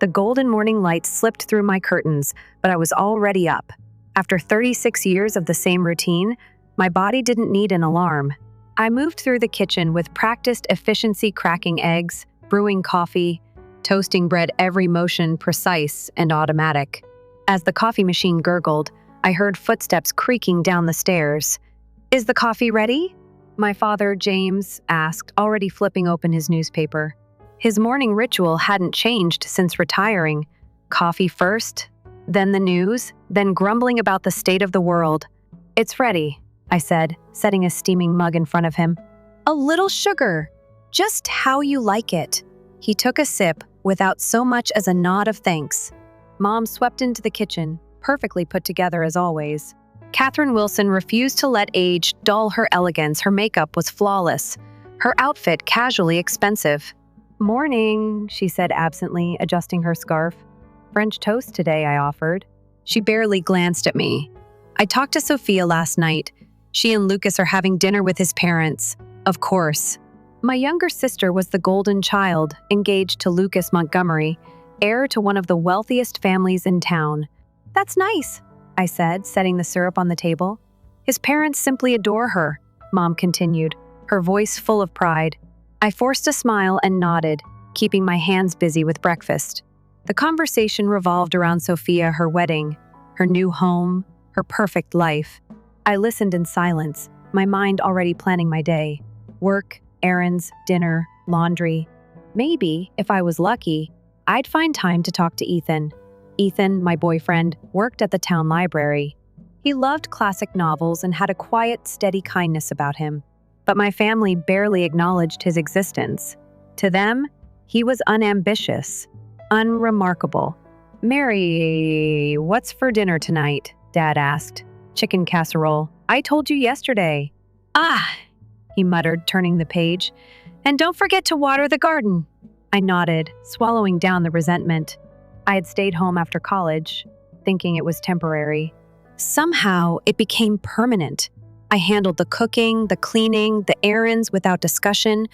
The golden morning light slipped through my curtains, but I was already up. After 36 years of the same routine, my body didn't need an alarm. I moved through the kitchen with practiced efficiency, cracking eggs, brewing coffee, toasting bread, every motion precise and automatic. As the coffee machine gurgled, I heard footsteps creaking down the stairs. "Is the coffee ready?" my father, James, asked, already flipping open his newspaper. His morning ritual hadn't changed since retiring. Coffee first, then the news, then grumbling about the state of the world. "It's ready," I said, setting a steaming mug in front of him. "A little sugar, just how you like it." He took a sip without so much as a nod of thanks. Mom swept into the kitchen, perfectly put together as always. Catherine Wilson refused to let age dull her elegance. Her makeup was flawless, her outfit casually expensive. "Morning," she said absently, adjusting her scarf. "French toast today," I offered. She barely glanced at me. "I talked to Sophia last night. She and Lucas are having dinner with his parents." Of course. My younger sister was the golden child, engaged to Lucas Montgomery, heir to one of the wealthiest families in town. "That's nice," I said, setting the syrup on the table. "His parents simply adore her," Mom continued, her voice full of pride. I forced a smile and nodded, keeping my hands busy with breakfast. The conversation revolved around Sophia, her wedding, her new home, her perfect life. I listened in silence, my mind already planning my day. Work, errands, dinner, laundry. Maybe, if I was lucky, I'd find time to talk to Ethan. Ethan, my boyfriend, worked at the town library. He loved classic novels and had a quiet, steady kindness about him. But my family barely acknowledged his existence. To them, he was unambitious, unremarkable. "Mary, what's for dinner tonight?" Dad asked. "Chicken casserole. I told you yesterday." "Ah," he muttered, turning the page. "And don't forget to water the garden." I nodded, swallowing down the resentment. I had stayed home after college, thinking it was temporary. Somehow, it became permanent. I handled the cooking, the cleaning, the errands without discussion,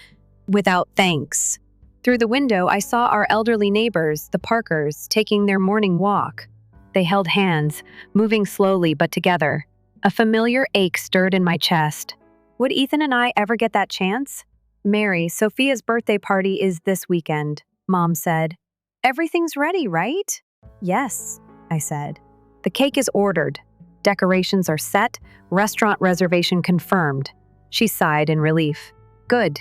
without thanks. Through the window, I saw our elderly neighbors, the Parkers, taking their morning walk. They held hands, moving slowly but together. A familiar ache stirred in my chest. Would Ethan and I ever get that chance? "Mary, Sophia's birthday party is this weekend," Mom said. "Everything's ready, right?" "Yes," I said. "The cake is ordered. Decorations are set, restaurant reservation confirmed." She sighed in relief. "Good.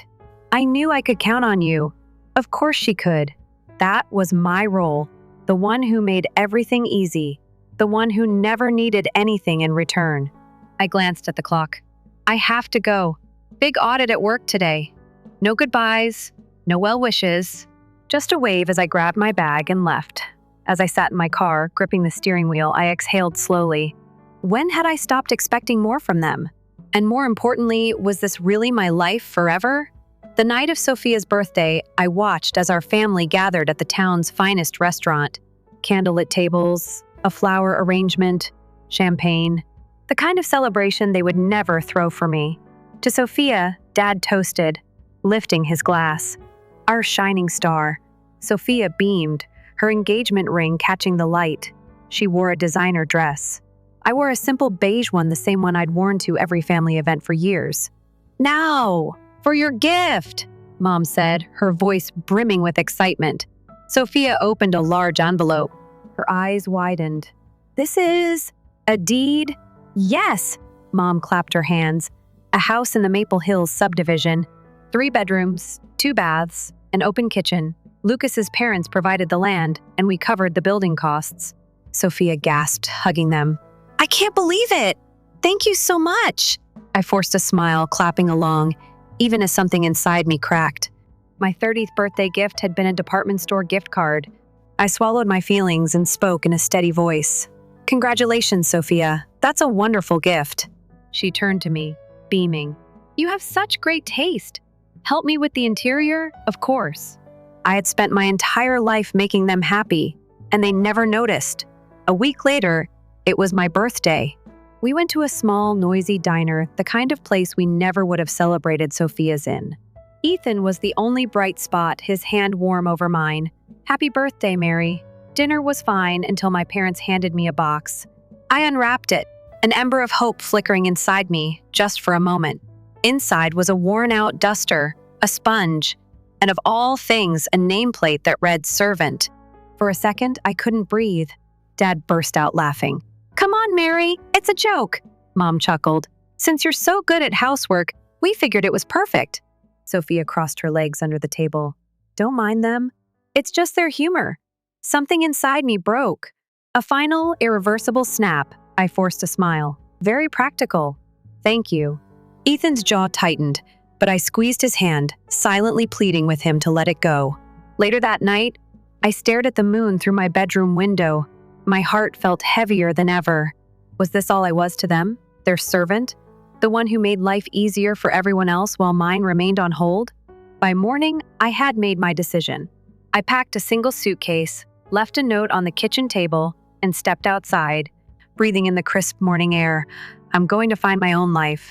I knew I could count on you." Of course she could. That was my role, the one who made everything easy, the one who never needed anything in return. I glanced at the clock. "I have to go. Big audit at work today. No goodbyes, no well wishes, just a wave as I grabbed my bag and left. As I sat in my car, gripping the steering wheel, I exhaled slowly. When had I stopped expecting more from them? And more importantly, was this really my life forever? The night of Sophia's birthday, I watched as our family gathered at the town's finest restaurant. Candlelit tables, a flower arrangement, champagne. The kind of celebration they would never throw for me. To Sophia, Dad toasted, lifting his glass. Our shining star. Sophia beamed, her engagement ring catching the light. She wore a designer dress. I wore a simple beige one, the same one I'd worn to every family event for years. "Now, for your gift," Mom said, her voice brimming with excitement. Sophia opened a large envelope. Her eyes widened. "This is a deed?" "Yes," Mom clapped her hands. "A house in the Maple Hills subdivision. 3 bedrooms, 2 baths, an open kitchen. Lucas's parents provided the land, and we covered the building costs." Sophia gasped, hugging them. "I can't believe it! Thank you so much!" I forced a smile, clapping along, even as something inside me cracked. My 30th birthday gift had been a department store gift card. I swallowed my feelings and spoke in a steady voice. "Congratulations, Sophia. That's a wonderful gift." She turned to me, beaming. "You have such great taste. Help me with the interior? Of course." I had spent my entire life making them happy, and they never noticed. A week later, it was my birthday. We went to a small, noisy diner, the kind of place we never would have celebrated Sophia's in. Ethan was the only bright spot, his hand warm over mine, Happy birthday, Mary. Dinner was fine until my parents handed me a box. I unwrapped it, an ember of hope flickering inside me, just for a moment. Inside was a worn-out duster, a sponge, and of all things, a nameplate that read servant. For a second, I couldn't breathe. Dad burst out laughing. Come on, Mary, it's a joke, Mom chuckled. Since you're so good at housework, we figured it was perfect. Sophia crossed her legs under the table. Don't mind them. It's just their humor. Something inside me broke. A final, irreversible snap. I forced a smile. Very practical. Thank you. Ethan's jaw tightened, but I squeezed his hand, silently pleading with him to let it go. Later that night, I stared at the moon through my bedroom window. My heart felt heavier than ever. Was this all I was to them? Their servant? The one who made life easier for everyone else while mine remained on hold? By morning, I had made my decision. I packed a single suitcase, left a note on the kitchen table, and stepped outside, breathing in the crisp morning air. I'm going to find my own life.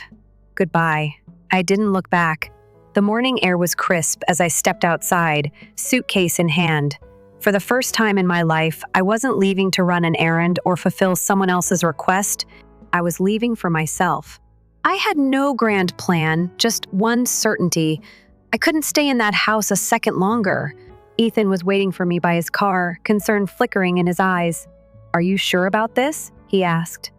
Goodbye. I didn't look back. The morning air was crisp as I stepped outside, suitcase in hand. For the first time in my life, I wasn't leaving to run an errand or fulfill someone else's request. I was leaving for myself. I had no grand plan, just one certainty. I couldn't stay in that house a second longer. Ethan was waiting for me by his car, concern flickering in his eyes. Are you sure about this? He asked.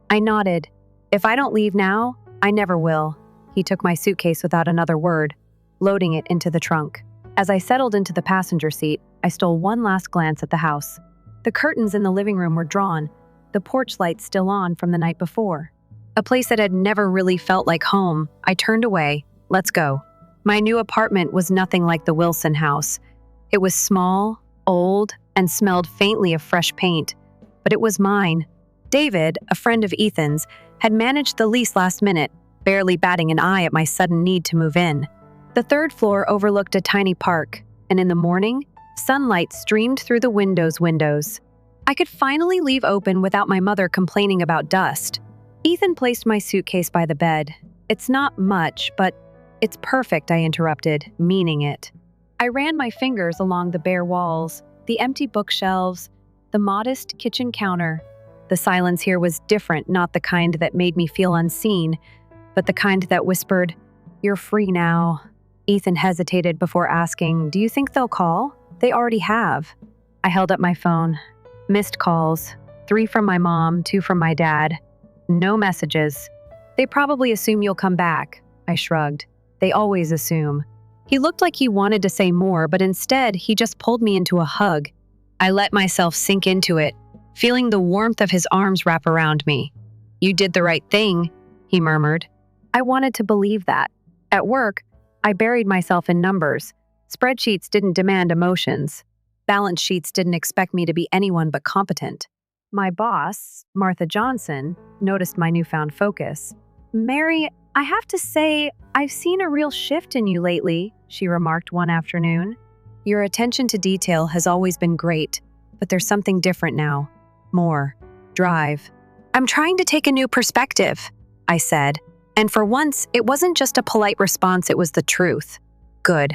I nodded. If I don't leave now, I never will. He took my suitcase without another word, loading it into the trunk. As I settled into the passenger seat, I stole one last glance at the house. The curtains in the living room were drawn, the porch light still on from the night before. A place that had never really felt like home. I turned away. Let's go. My new apartment was nothing like the Wilson house. It was small, old, and smelled faintly of fresh paint. But it was mine. David, a friend of Ethan's, had managed the lease last minute, barely batting an eye at my sudden need to move in. The third floor overlooked a tiny park, and in the morning, sunlight streamed through the windows. I could finally leave open without my mother complaining about dust. Ethan placed my suitcase by the bed. It's not much, but it's perfect, I interrupted, meaning it. I ran my fingers along the bare walls, the empty bookshelves, the modest kitchen counter. The silence here was different, not the kind that made me feel unseen, but the kind that whispered, "You're free now." Ethan hesitated before asking, "Do you think they'll call?" "They already have." I held up my phone. Missed calls. 3 from my mom, 2 from my dad. No messages. "They probably assume you'll come back." I shrugged. "They always assume." He looked like he wanted to say more, but instead, he just pulled me into a hug. I let myself sink into it, feeling the warmth of his arms wrap around me. "You did the right thing," he murmured. I wanted to believe that. At work, I buried myself in numbers. Spreadsheets didn't demand emotions. Balance sheets didn't expect me to be anyone but competent. My boss, Martha Johnson, noticed my newfound focus. "Mary, I have to say, I've seen a real shift in you lately," she remarked one afternoon. "Your attention to detail has always been great, but there's something different now. More. Drive." "I'm trying to take a new perspective," I said. And for once, it wasn't just a polite response, it was the truth. "Good.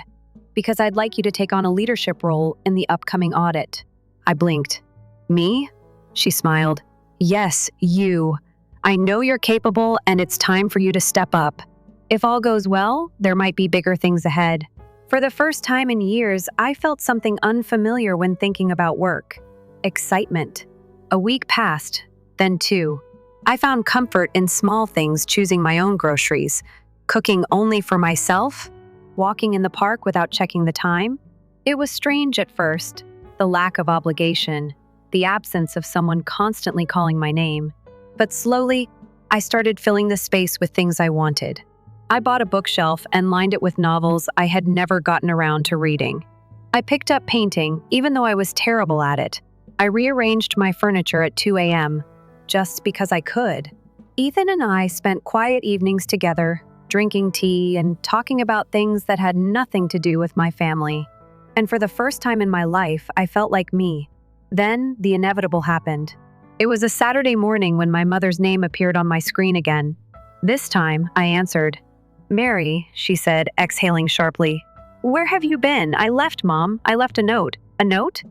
Because I'd like you to take on a leadership role in the upcoming audit." I blinked. "Me?" She smiled. "Yes, you. I know you're capable, and it's time for you to step up. If all goes well, there might be bigger things ahead." For the first time in years, I felt something unfamiliar when thinking about work. Excitement. A week passed, then 2. I found comfort in small things, choosing my own groceries, cooking only for myself, walking in the park without checking the time. It was strange at first, the lack of obligation, the absence of someone constantly calling my name. But slowly, I started filling the space with things I wanted. I bought a bookshelf and lined it with novels I had never gotten around to reading. I picked up painting, even though I was terrible at it. I rearranged my furniture at 2 a.m., just because I could. Ethan and I spent quiet evenings together, drinking tea and talking about things that had nothing to do with my family. And for the first time in my life, I felt like me. Then, the inevitable happened. It was a Saturday morning when my mother's name appeared on my screen again. This time, I answered. "Mary," she said, exhaling sharply. "Where have you been?" "I left, Mom. I left a note A note?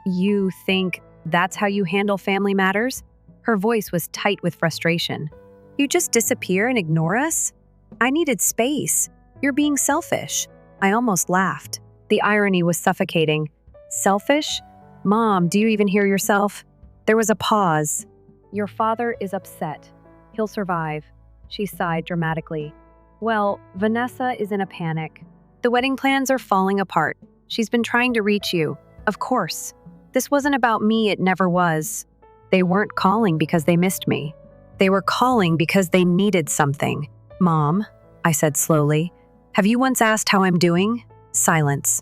You think that's how you handle family matters? Her voice was tight with frustration. You just disappear and ignore us? I needed space. You're being selfish. I almost laughed. The irony was suffocating. Selfish? Mom, do you even hear yourself? There was a pause. Your father is upset. He'll survive. She sighed dramatically. Well, Vanessa is in a panic. The wedding plans are falling apart. She's been trying to reach you. Of course. This wasn't about me, it never was. They weren't calling because they missed me. They were calling because they needed something. Mom, I said slowly, have you once asked how I'm doing? Silence.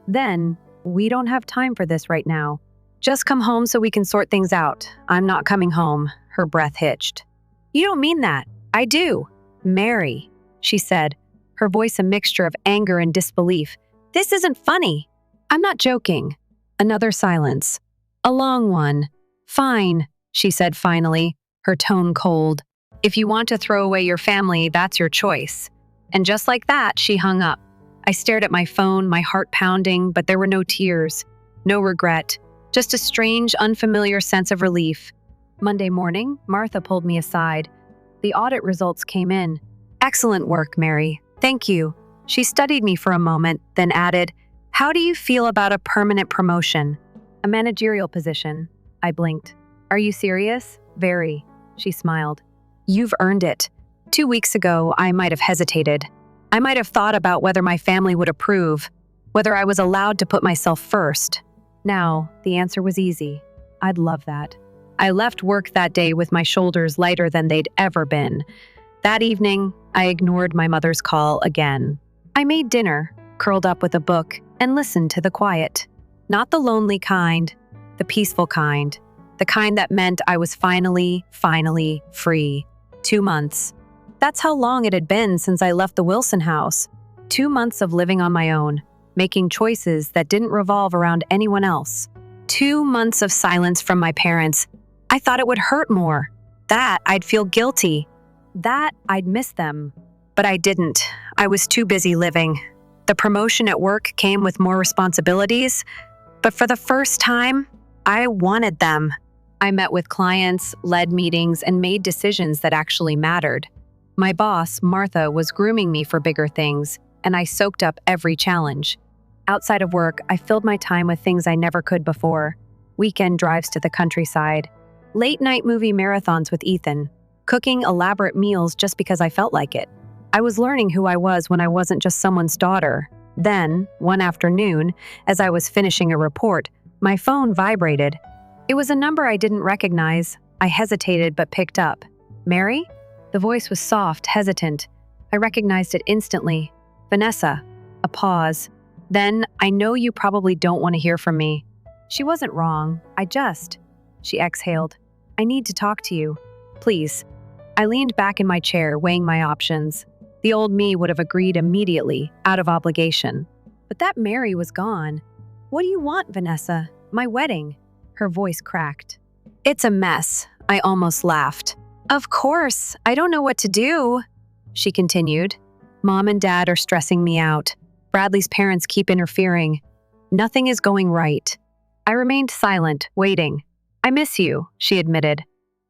Then, we don't have time for this right now. Just come home so we can sort things out. I'm not coming home. Her breath hitched. You don't mean that. I do. Mary, she said, her voice a mixture of anger and disbelief. This isn't funny. I'm not joking. Another silence. A long one. Fine, she said finally, her tone cold. If you want to throw away your family, that's your choice. And just like that, she hung up. I stared at my phone, my heart pounding, but there were no tears, no regret, just a strange, unfamiliar sense of relief. Monday morning, Martha pulled me aside. The audit results came in. Excellent work, Mary. Thank you. She studied me for a moment, then added, how do you feel about a permanent promotion? A managerial position. I blinked. Are you serious? Very. She smiled. You've earned it. 2 weeks ago, I might have hesitated. I might have thought about whether my family would approve, whether I was allowed to put myself first. Now, the answer was easy. I'd love that. I left work that day with my shoulders lighter than they'd ever been. That evening, I ignored my mother's call again. I made dinner, curled up with a book, and listened to the quiet. Not the lonely kind, the peaceful kind, the kind that meant I was finally free. 2 months. That's how long it had been since I left the Wilson house. 2 months of living on my own, making choices that didn't revolve around anyone else. 2 months of silence from my parents. I thought it would hurt more. That I'd feel guilty. That I'd miss them. But I didn't. I was too busy living. The promotion at work came with more responsibilities, but for the first time, I wanted them. I met with clients, led meetings, and made decisions that actually mattered. My boss, Martha, was grooming me for bigger things, and I soaked up every challenge. Outside of work, I filled my time with things I never could before. Weekend drives to the countryside, late-night movie marathons with Ethan, cooking elaborate meals just because I felt like it. I was learning who I was when I wasn't just someone's daughter. Then, one afternoon, as I was finishing a report, my phone vibrated. It was a number I didn't recognize. I hesitated but picked up. Mary? The voice was soft, hesitant. I recognized it instantly. Vanessa. A pause. Then, I know you probably don't want to hear from me. She wasn't wrong. She exhaled. I need to talk to you. Please. I leaned back in my chair, weighing my options. The old me would have agreed immediately, out of obligation. But that Mary was gone. What do you want, Vanessa? My wedding. Her voice cracked. It's a mess. I almost laughed. Of course, I don't know what to do, she continued. Mom and Dad are stressing me out. Bradley's parents keep interfering. Nothing is going right. I remained silent, waiting. I miss you, she admitted.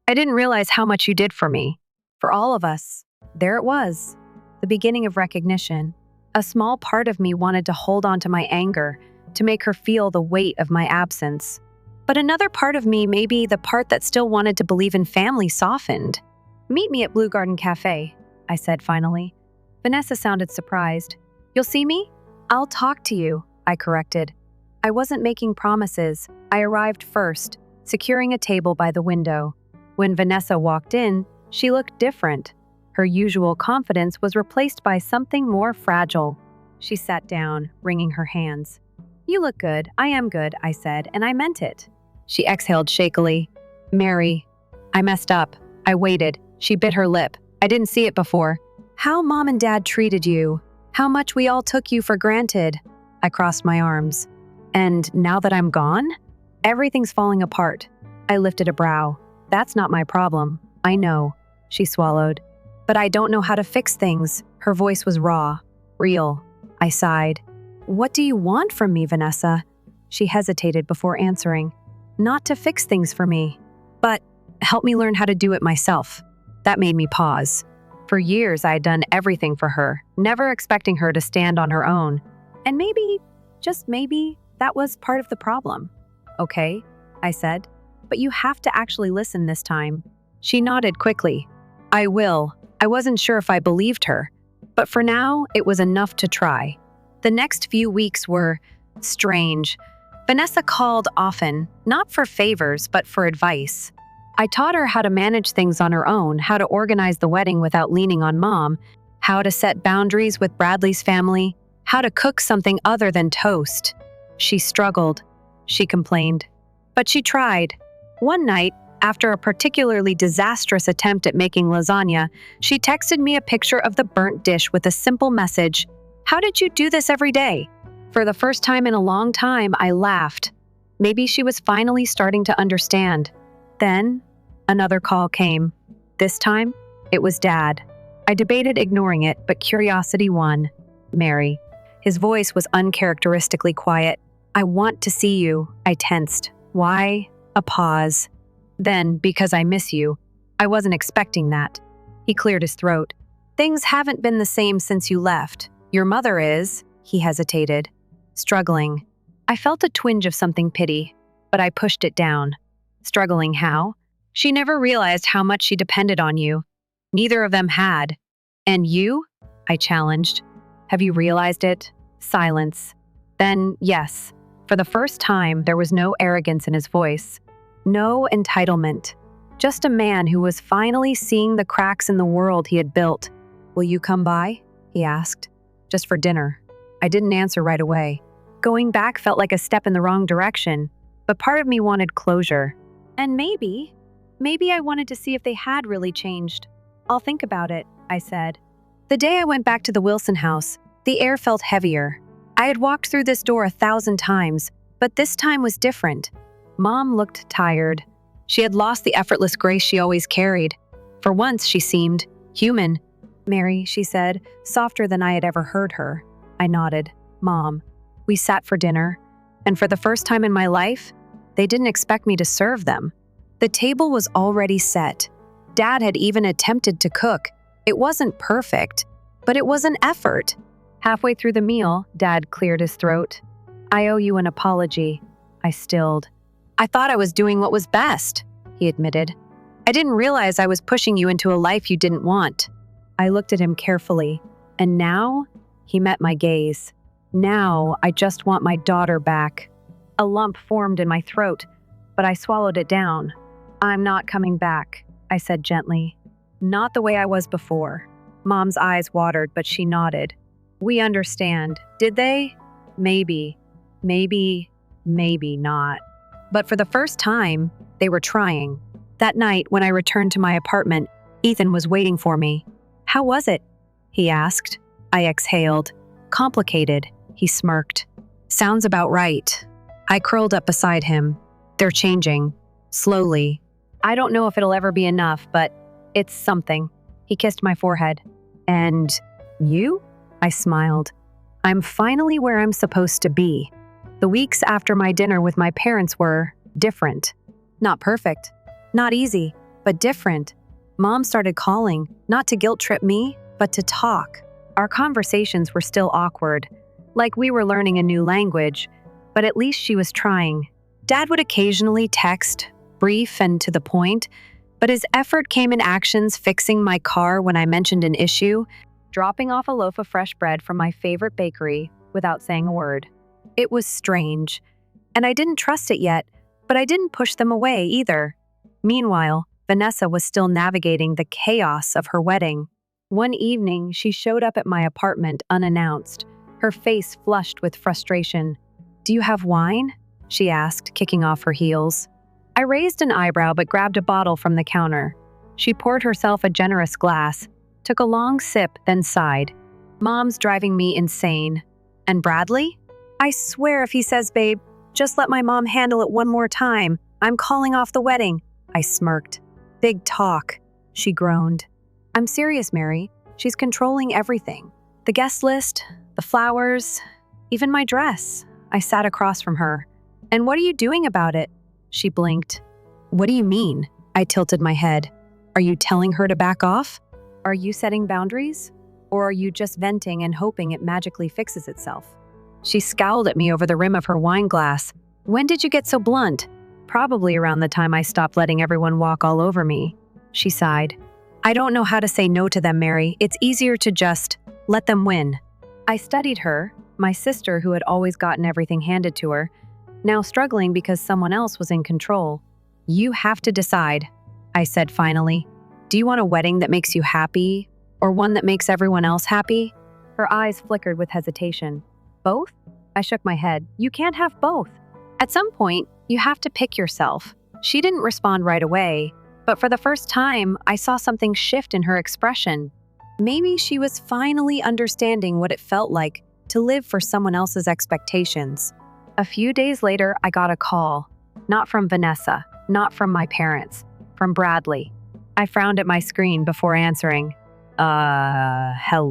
I didn't realize how much you did for me. For all of us. There it was. The beginning of recognition. A small part of me wanted to hold on to my anger, to make her feel the weight of my absence. But another part of me, maybe the part that still wanted to believe in family, softened. Meet me at Blue Garden Cafe, I said finally. Vanessa sounded surprised. You'll see me? I'll talk to you, I corrected. I wasn't making promises. I arrived first, securing a table by the window. When Vanessa walked in, she looked different. Her usual confidence was replaced by something more fragile. She sat down, wringing her hands. You look good. I am good, I said, and I meant it. She exhaled shakily. Mary. I messed up. I waited. She bit her lip. I didn't see it before. How Mom and Dad treated you. How much we all took you for granted. I crossed my arms. And now that I'm gone? Everything's falling apart. I lifted a brow. That's not my problem. I know. She swallowed. But I don't know how to fix things. Her voice was raw, real. I sighed. What do you want from me, Vanessa? She hesitated before answering. Not to fix things for me, but help me learn how to do it myself. That made me pause. For years, I had done everything for her, never expecting her to stand on her own. And maybe, just maybe, that was part of the problem. Okay, I said, but you have to actually listen this time. She nodded quickly. I will. I wasn't sure if I believed her, but for now, it was enough to try. The next few weeks were strange. Vanessa called often, not for favors, but for advice. I taught her how to manage things on her own, how to organize the wedding without leaning on Mom, how to set boundaries with Bradley's family, how to cook something other than toast. She struggled. She complained. But she tried. One night, after a particularly disastrous attempt at making lasagna, she texted me a picture of the burnt dish with a simple message. How did you do this every day? For the first time in a long time, I laughed. Maybe she was finally starting to understand. Then, another call came. This time, it was Dad. I debated ignoring it, but curiosity won. Mary. His voice was uncharacteristically quiet. I want to see you. I tensed. Why? A pause. Then, because I miss you. I wasn't expecting that. He cleared his throat. Things haven't been the same since you left. Your mother is. He hesitated. Struggling. I felt a twinge of something pity, but I pushed it down. Struggling how? She never realized how much she depended on you. Neither of them had. And you? I challenged. Have you realized it? Silence. Then, yes. For the first time, there was no arrogance in his voice. No entitlement. Just a man who was finally seeing the cracks in the world he had built. Will you come by? He asked. Just for dinner. I didn't answer right away. Going back felt like a step in the wrong direction, but part of me wanted closure. And maybe I wanted to see if they had really changed. I'll think about it, I said. The day I went back to the Wilson house, the air felt heavier. I had walked through this door 1,000 times, but this time was different. Mom looked tired. She had lost the effortless grace she always carried. For once, she seemed human. Mary, she said, softer than I had ever heard her. I nodded. Mom. We sat for dinner, and for the first time in my life, they didn't expect me to serve them. The table was already set. Dad had even attempted to cook. It wasn't perfect, but it was an effort. Halfway through the meal, Dad cleared his throat. I owe you an apology. I stilled. I thought I was doing what was best, he admitted. I didn't realize I was pushing you into a life you didn't want. I looked at him carefully, and now he met my gaze. Now I just want my daughter back. A lump formed in my throat, but I swallowed it down. I'm not coming back, I said gently. Not the way I was before. Mom's eyes watered, but she nodded. We understand. Did they? Maybe not. But for the first time, they were trying. That night, when I returned to my apartment, Ethan was waiting for me. How was it? He asked. I exhaled. Complicated, he smirked. Sounds about right. I curled up beside him. They're changing. Slowly. I don't know if it'll ever be enough, but it's something. He kissed my forehead. And you? I smiled. I'm finally where I'm supposed to be. The weeks after my dinner with my parents were different. Not perfect. Not easy, but different. Mom started calling, not to guilt trip me, but to talk. Our conversations were still awkward, like we were learning a new language, but at least she was trying. Dad would occasionally text, brief and to the point, but his effort came in actions fixing my car when I mentioned an issue, dropping off a loaf of fresh bread from my favorite bakery without saying a word. It was strange, and I didn't trust it yet, but I didn't push them away either. Meanwhile, Vanessa was still navigating the chaos of her wedding. One evening, she showed up at my apartment unannounced, her face flushed with frustration. Do you have wine? She asked, kicking off her heels. I raised an eyebrow but grabbed a bottle from the counter. She poured herself a generous glass, took a long sip, then sighed. Mom's driving me insane. And Bradley? I swear if he says, babe, just let my mom handle it one more time. I'm calling off the wedding. I smirked. Big talk, she groaned. I'm serious, Mary. She's controlling everything. The guest list, the flowers, even my dress. I sat across from her. And what are you doing about it? She blinked. What do you mean? I tilted my head. Are you telling her to back off? Are you setting boundaries? Or are you just venting and hoping it magically fixes itself? She scowled at me over the rim of her wine glass. When did you get so blunt? Probably around the time I stopped letting everyone walk all over me. She sighed. I don't know how to say no to them, Mary. It's easier to just let them win. I studied her, my sister who had always gotten everything handed to her, now struggling because someone else was in control. You have to decide, I said finally. Do you want a wedding that makes you happy, or one that makes everyone else happy? Her eyes flickered with hesitation. Both? I shook my head. You can't have both. At some point, you have to pick yourself. She didn't respond right away, but for the first time, I saw something shift in her expression. Maybe she was finally understanding what it felt like to live for someone else's expectations. A few days later, I got a call. Not from Vanessa, not from my parents, from Bradley. I frowned at my screen before answering. Hello?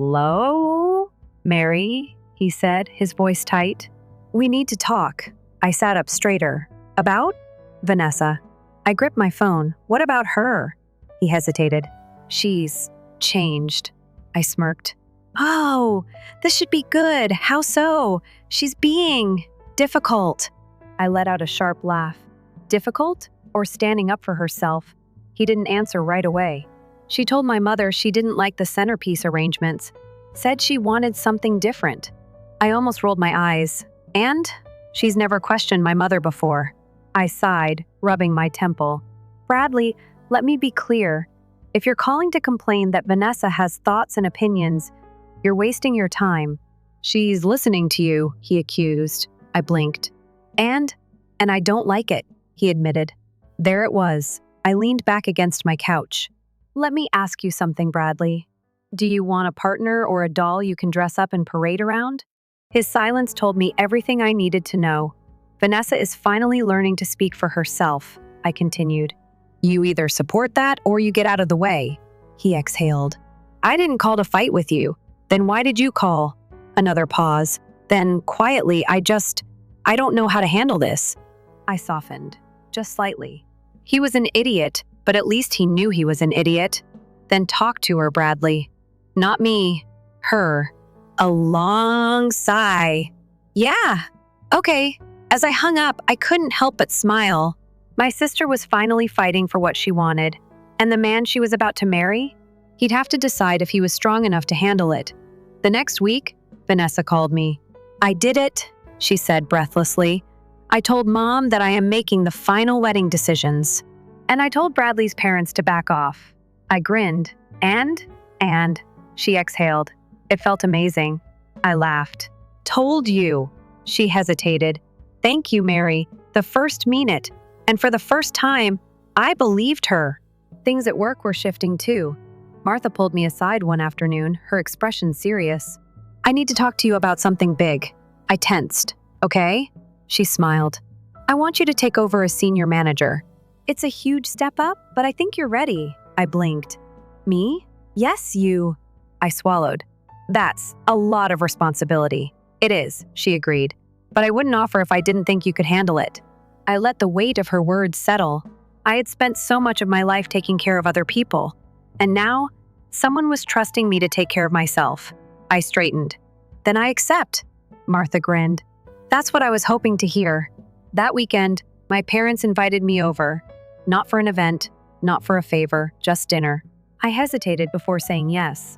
Mary, he said, his voice tight. We need to talk. I sat up straighter. About? Vanessa. I gripped my phone. What about her? He hesitated. She's changed. I smirked. Oh, this should be good. How so? She's being difficult. I let out a sharp laugh. Difficult? Or standing up for herself? He didn't answer right away. She told my mother she didn't like the centerpiece arrangements. Said she wanted something different. I almost rolled my eyes. And? She's never questioned my mother before. I sighed, rubbing my temple. Bradley, let me be clear. If you're calling to complain that Vanessa has thoughts and opinions, you're wasting your time. She's listening to you, he accused. I blinked. And I don't like it, he admitted. There it was. I leaned back against my couch. Let me ask you something, Bradley. Do you want a partner or a doll you can dress up and parade around? His silence told me everything I needed to know. Vanessa is finally learning to speak for herself, I continued. You either support that or you get out of the way, he exhaled. I didn't call to fight with you. Then why did you call? Another pause. Then, quietly, I don't know how to handle this. I softened, just slightly. He was an idiot, but at least he knew he was an idiot. Then talk to her, Bradley. Not me. Her. A long sigh. Yeah. Okay. As I hung up, I couldn't help but smile. My sister was finally fighting for what she wanted. And the man she was about to marry? He'd have to decide if he was strong enough to handle it. The next week, Vanessa called me. I did it, she said breathlessly. I told Mom that I am making the final wedding decisions. And I told Bradley's parents to back off. I grinned. And, she exhaled. It felt amazing. I laughed. Told you. She hesitated. Thank you, Mary. The first mean it. And for the first time, I believed her. Things at work were shifting too. Martha pulled me aside one afternoon, her expression serious. I need to talk to you about something big. I tensed. Okay? She smiled. I want you to take over as senior manager. It's a huge step up, but I think you're ready. I blinked. Me? Yes, you. I swallowed. That's a lot of responsibility. It is, she agreed. But I wouldn't offer if I didn't think you could handle it. I let the weight of her words settle. I had spent so much of my life taking care of other people. And now, someone was trusting me to take care of myself. I straightened. Then I accept. Martha grinned. That's what I was hoping to hear. That weekend, my parents invited me over. Not for an event, not for a favor, just dinner. I hesitated before saying yes.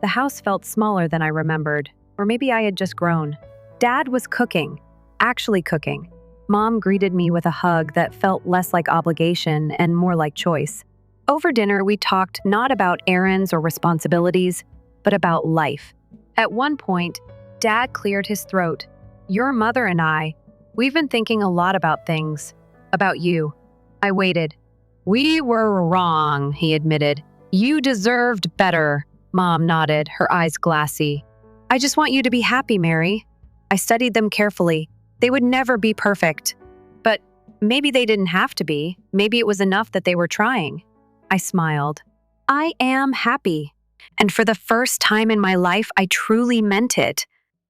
The house felt smaller than I remembered, or maybe I had just grown. Dad was cooking, actually cooking. Mom greeted me with a hug that felt less like obligation and more like choice. Over dinner, we talked not about errands or responsibilities, but about life. At one point, Dad cleared his throat. Your mother and I, we've been thinking a lot about things. About you. I waited. We were wrong, he admitted. You deserved better. Mom nodded, her eyes glassy. I just want you to be happy, Mary. I studied them carefully. They would never be perfect. But maybe they didn't have to be. Maybe it was enough that they were trying. I smiled. I am happy. And for the first time in my life, I truly meant it.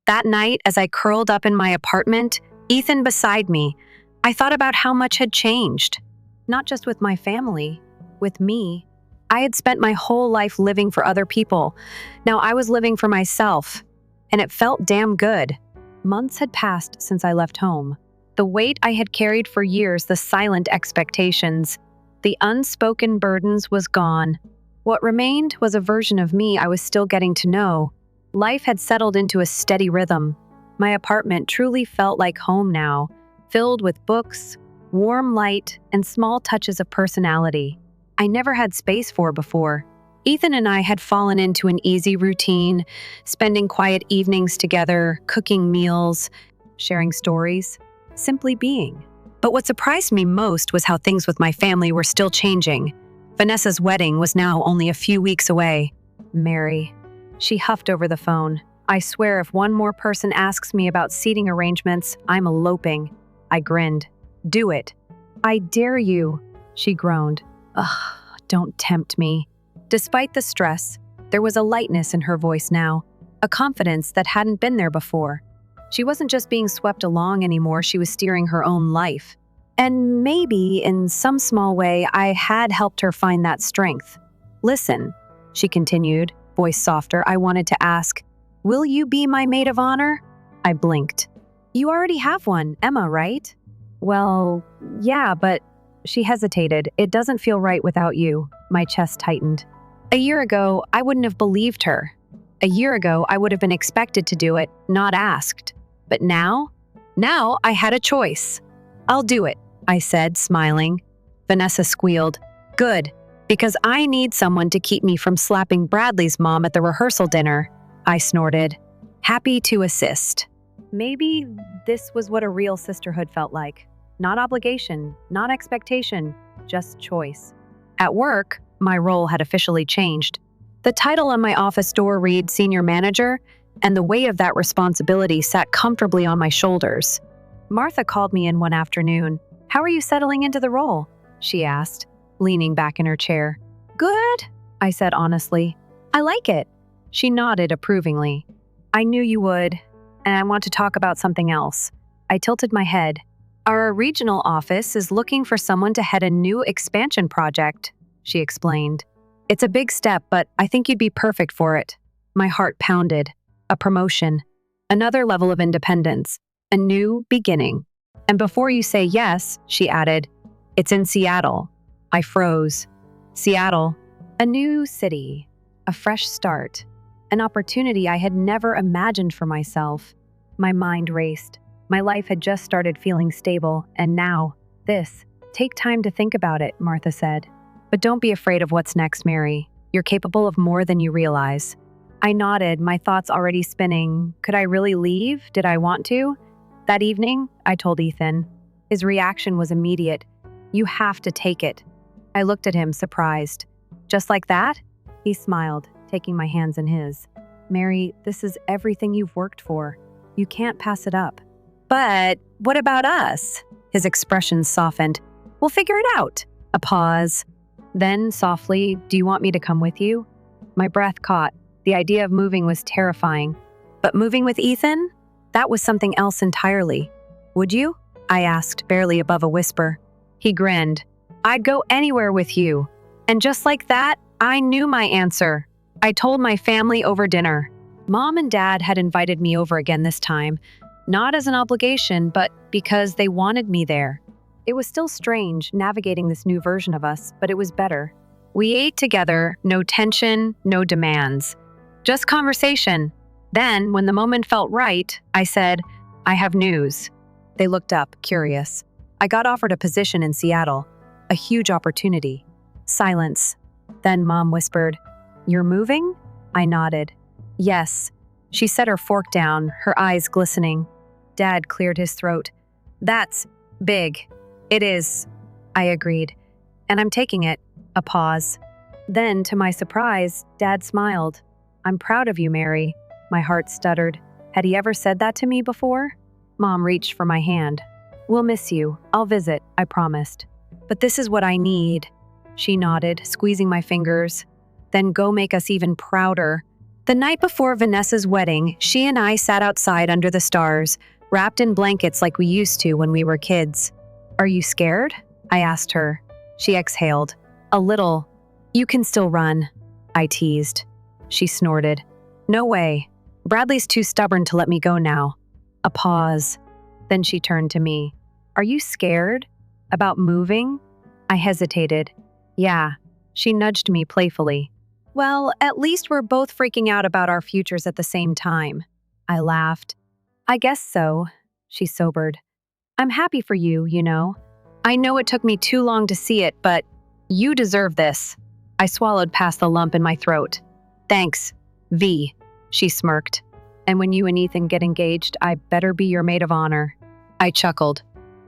That night, as I curled up in my apartment, Ethan beside me, I thought about how much had changed, not just with my family, with me. I had spent my whole life living for other people. Now I was living for myself, and it felt damn good. Months had passed since I left home. The weight I had carried for years, the silent expectations, the unspoken burdens was gone. What remained was a version of me I was still getting to know. Life had settled into a steady rhythm. My apartment truly felt like home now, filled with books, warm light, and small touches of personality I never had space for before. Ethan and I had fallen into an easy routine, spending quiet evenings together, cooking meals, sharing stories, simply being. But what surprised me most was how things with my family were still changing. Vanessa's wedding was now only a few weeks away. Mary. She huffed over the phone. I swear if one more person asks me about seating arrangements, I'm eloping. I grinned. Do it. I dare you, she groaned. Ugh, don't tempt me. Despite the stress, there was a lightness in her voice now, a confidence that hadn't been there before. She wasn't just being swept along anymore, she was steering her own life. And maybe, in some small way, I had helped her find that strength. Listen, she continued, voice softer, I wanted to ask, will you be my maid of honor? I blinked. You already have one, Emma, right? Well, yeah, but she hesitated. It doesn't feel right without you. My chest tightened. A year ago, I wouldn't have believed her. A year ago, I would have been expected to do it, not asked. But now I had a choice. I'll do it, I said, smiling. Vanessa squealed. Good, because I need someone to keep me from slapping Bradley's mom at the rehearsal dinner. I snorted, happy to assist. Maybe this was what a real sisterhood felt like. Not obligation, not expectation, just choice. At work, my role had officially changed. The title on my office door read Senior Manager, and the weight of that responsibility sat comfortably on my shoulders. Martha called me in one afternoon. How are you settling into the role? She asked, leaning back in her chair. Good, I said honestly. I like it. She nodded approvingly. I knew you would, and I want to talk about something else. I tilted my head. Our regional office is looking for someone to head a new expansion project, she explained. It's a big step, but I think you'd be perfect for it. My heart pounded. A promotion. Another level of independence. A new beginning. And before you say yes, she added, it's in Seattle. I froze. Seattle. A new city. A fresh start. An opportunity I had never imagined for myself. My mind raced. My life had just started feeling stable, and now, this. Take time to think about it, Martha said. But don't be afraid of what's next, Mary. You're capable of more than you realize. I nodded, my thoughts already spinning. Could I really leave? Did I want to? That evening, I told Ethan. His reaction was immediate. You have to take it. I looked at him, surprised. Just like that? He smiled, taking my hands in his. Mary, this is everything you've worked for. You can't pass it up. But what about us? His expression softened. We'll figure it out. A pause. Then, softly, do you want me to come with you? My breath caught. The idea of moving was terrifying. But moving with Ethan? That was something else entirely. Would you? I asked, barely above a whisper. He grinned. I'd go anywhere with you. And just like that, I knew my answer. I told my family over dinner. Mom and Dad had invited me over again this time, not as an obligation, but because they wanted me there. It was still strange navigating this new version of us, but it was better. We ate together, no tension, no demands. Just conversation. Then, when the moment felt right, I said, I have news. They looked up, curious. I got offered a position in Seattle, a huge opportunity. Silence. Then Mom whispered, You're moving? I nodded. Yes. She set her fork down, her eyes glistening. Dad cleared his throat. That's big. It is, I agreed. And I'm taking it. A pause. Then, to my surprise, Dad smiled. I'm proud of you, Mary. My heart stuttered. Had he ever said that to me before? Mom reached for my hand. We'll miss you. I'll visit, I promised. But this is what I need. She nodded, squeezing my fingers. Then go make us even prouder. The night before Vanessa's wedding, she and I sat outside under the stars, wrapped in blankets like we used to when we were kids. Are you scared? I asked her. She exhaled. A little. You can still run, I teased. She snorted. No way. Bradley's too stubborn to let me go now. A pause. Then she turned to me. Are you scared? About moving? I hesitated. Yeah. She nudged me playfully. Well, at least we're both freaking out about our futures at the same time. I laughed. I guess so. She sobered. I'm happy for you, you know. I know it took me too long to see it, but you deserve this. I swallowed past the lump in my throat. Thanks, V, she smirked. And when you and Ethan get engaged, I better be your maid of honor. I chuckled.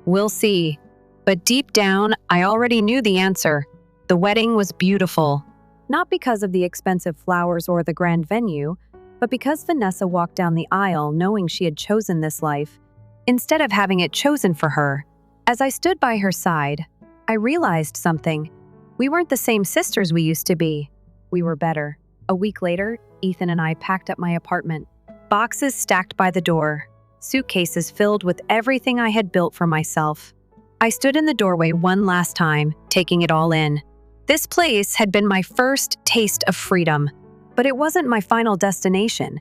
We'll see. But deep down, I already knew the answer. The wedding was beautiful. Not because of the expensive flowers or the grand venue, but because Vanessa walked down the aisle knowing she had chosen this life, instead of having it chosen for her. As I stood by her side, I realized something. We weren't the same sisters we used to be. We were better. A week later, Ethan and I packed up my apartment. Boxes stacked by the door, suitcases filled with everything I had built for myself. I stood in the doorway one last time, taking it all in. This place had been my first taste of freedom, but it wasn't my final destination.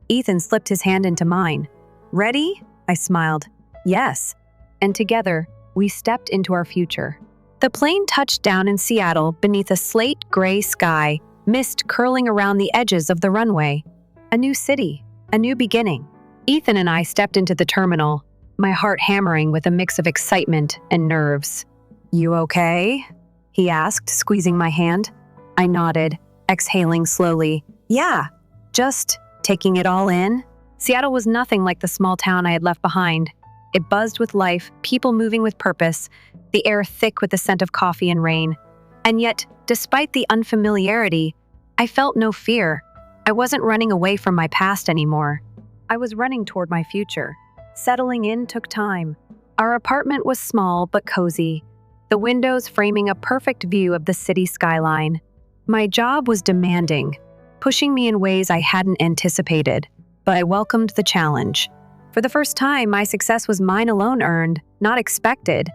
Ethan slipped his hand into mine. Ready? I smiled. Yes. And together, we stepped into our future. The plane touched down in Seattle beneath a slate gray sky, mist curling around the edges of the runway. A new city, a new beginning. Ethan and I stepped into the terminal, my heart hammering with a mix of excitement and nerves. You okay? He asked, squeezing my hand. I nodded, exhaling slowly. Yeah, just taking it all in. Seattle was nothing like the small town I had left behind. It buzzed with life, people moving with purpose, the air thick with the scent of coffee and rain. And yet, despite the unfamiliarity, I felt no fear. I wasn't running away from my past anymore. I was running toward my future. Settling in took time. Our apartment was small but cozy, the windows framing a perfect view of the city skyline. My job was demanding, pushing me in ways I hadn't anticipated, but I welcomed the challenge. For the first time, my success was mine alone earned, not expected.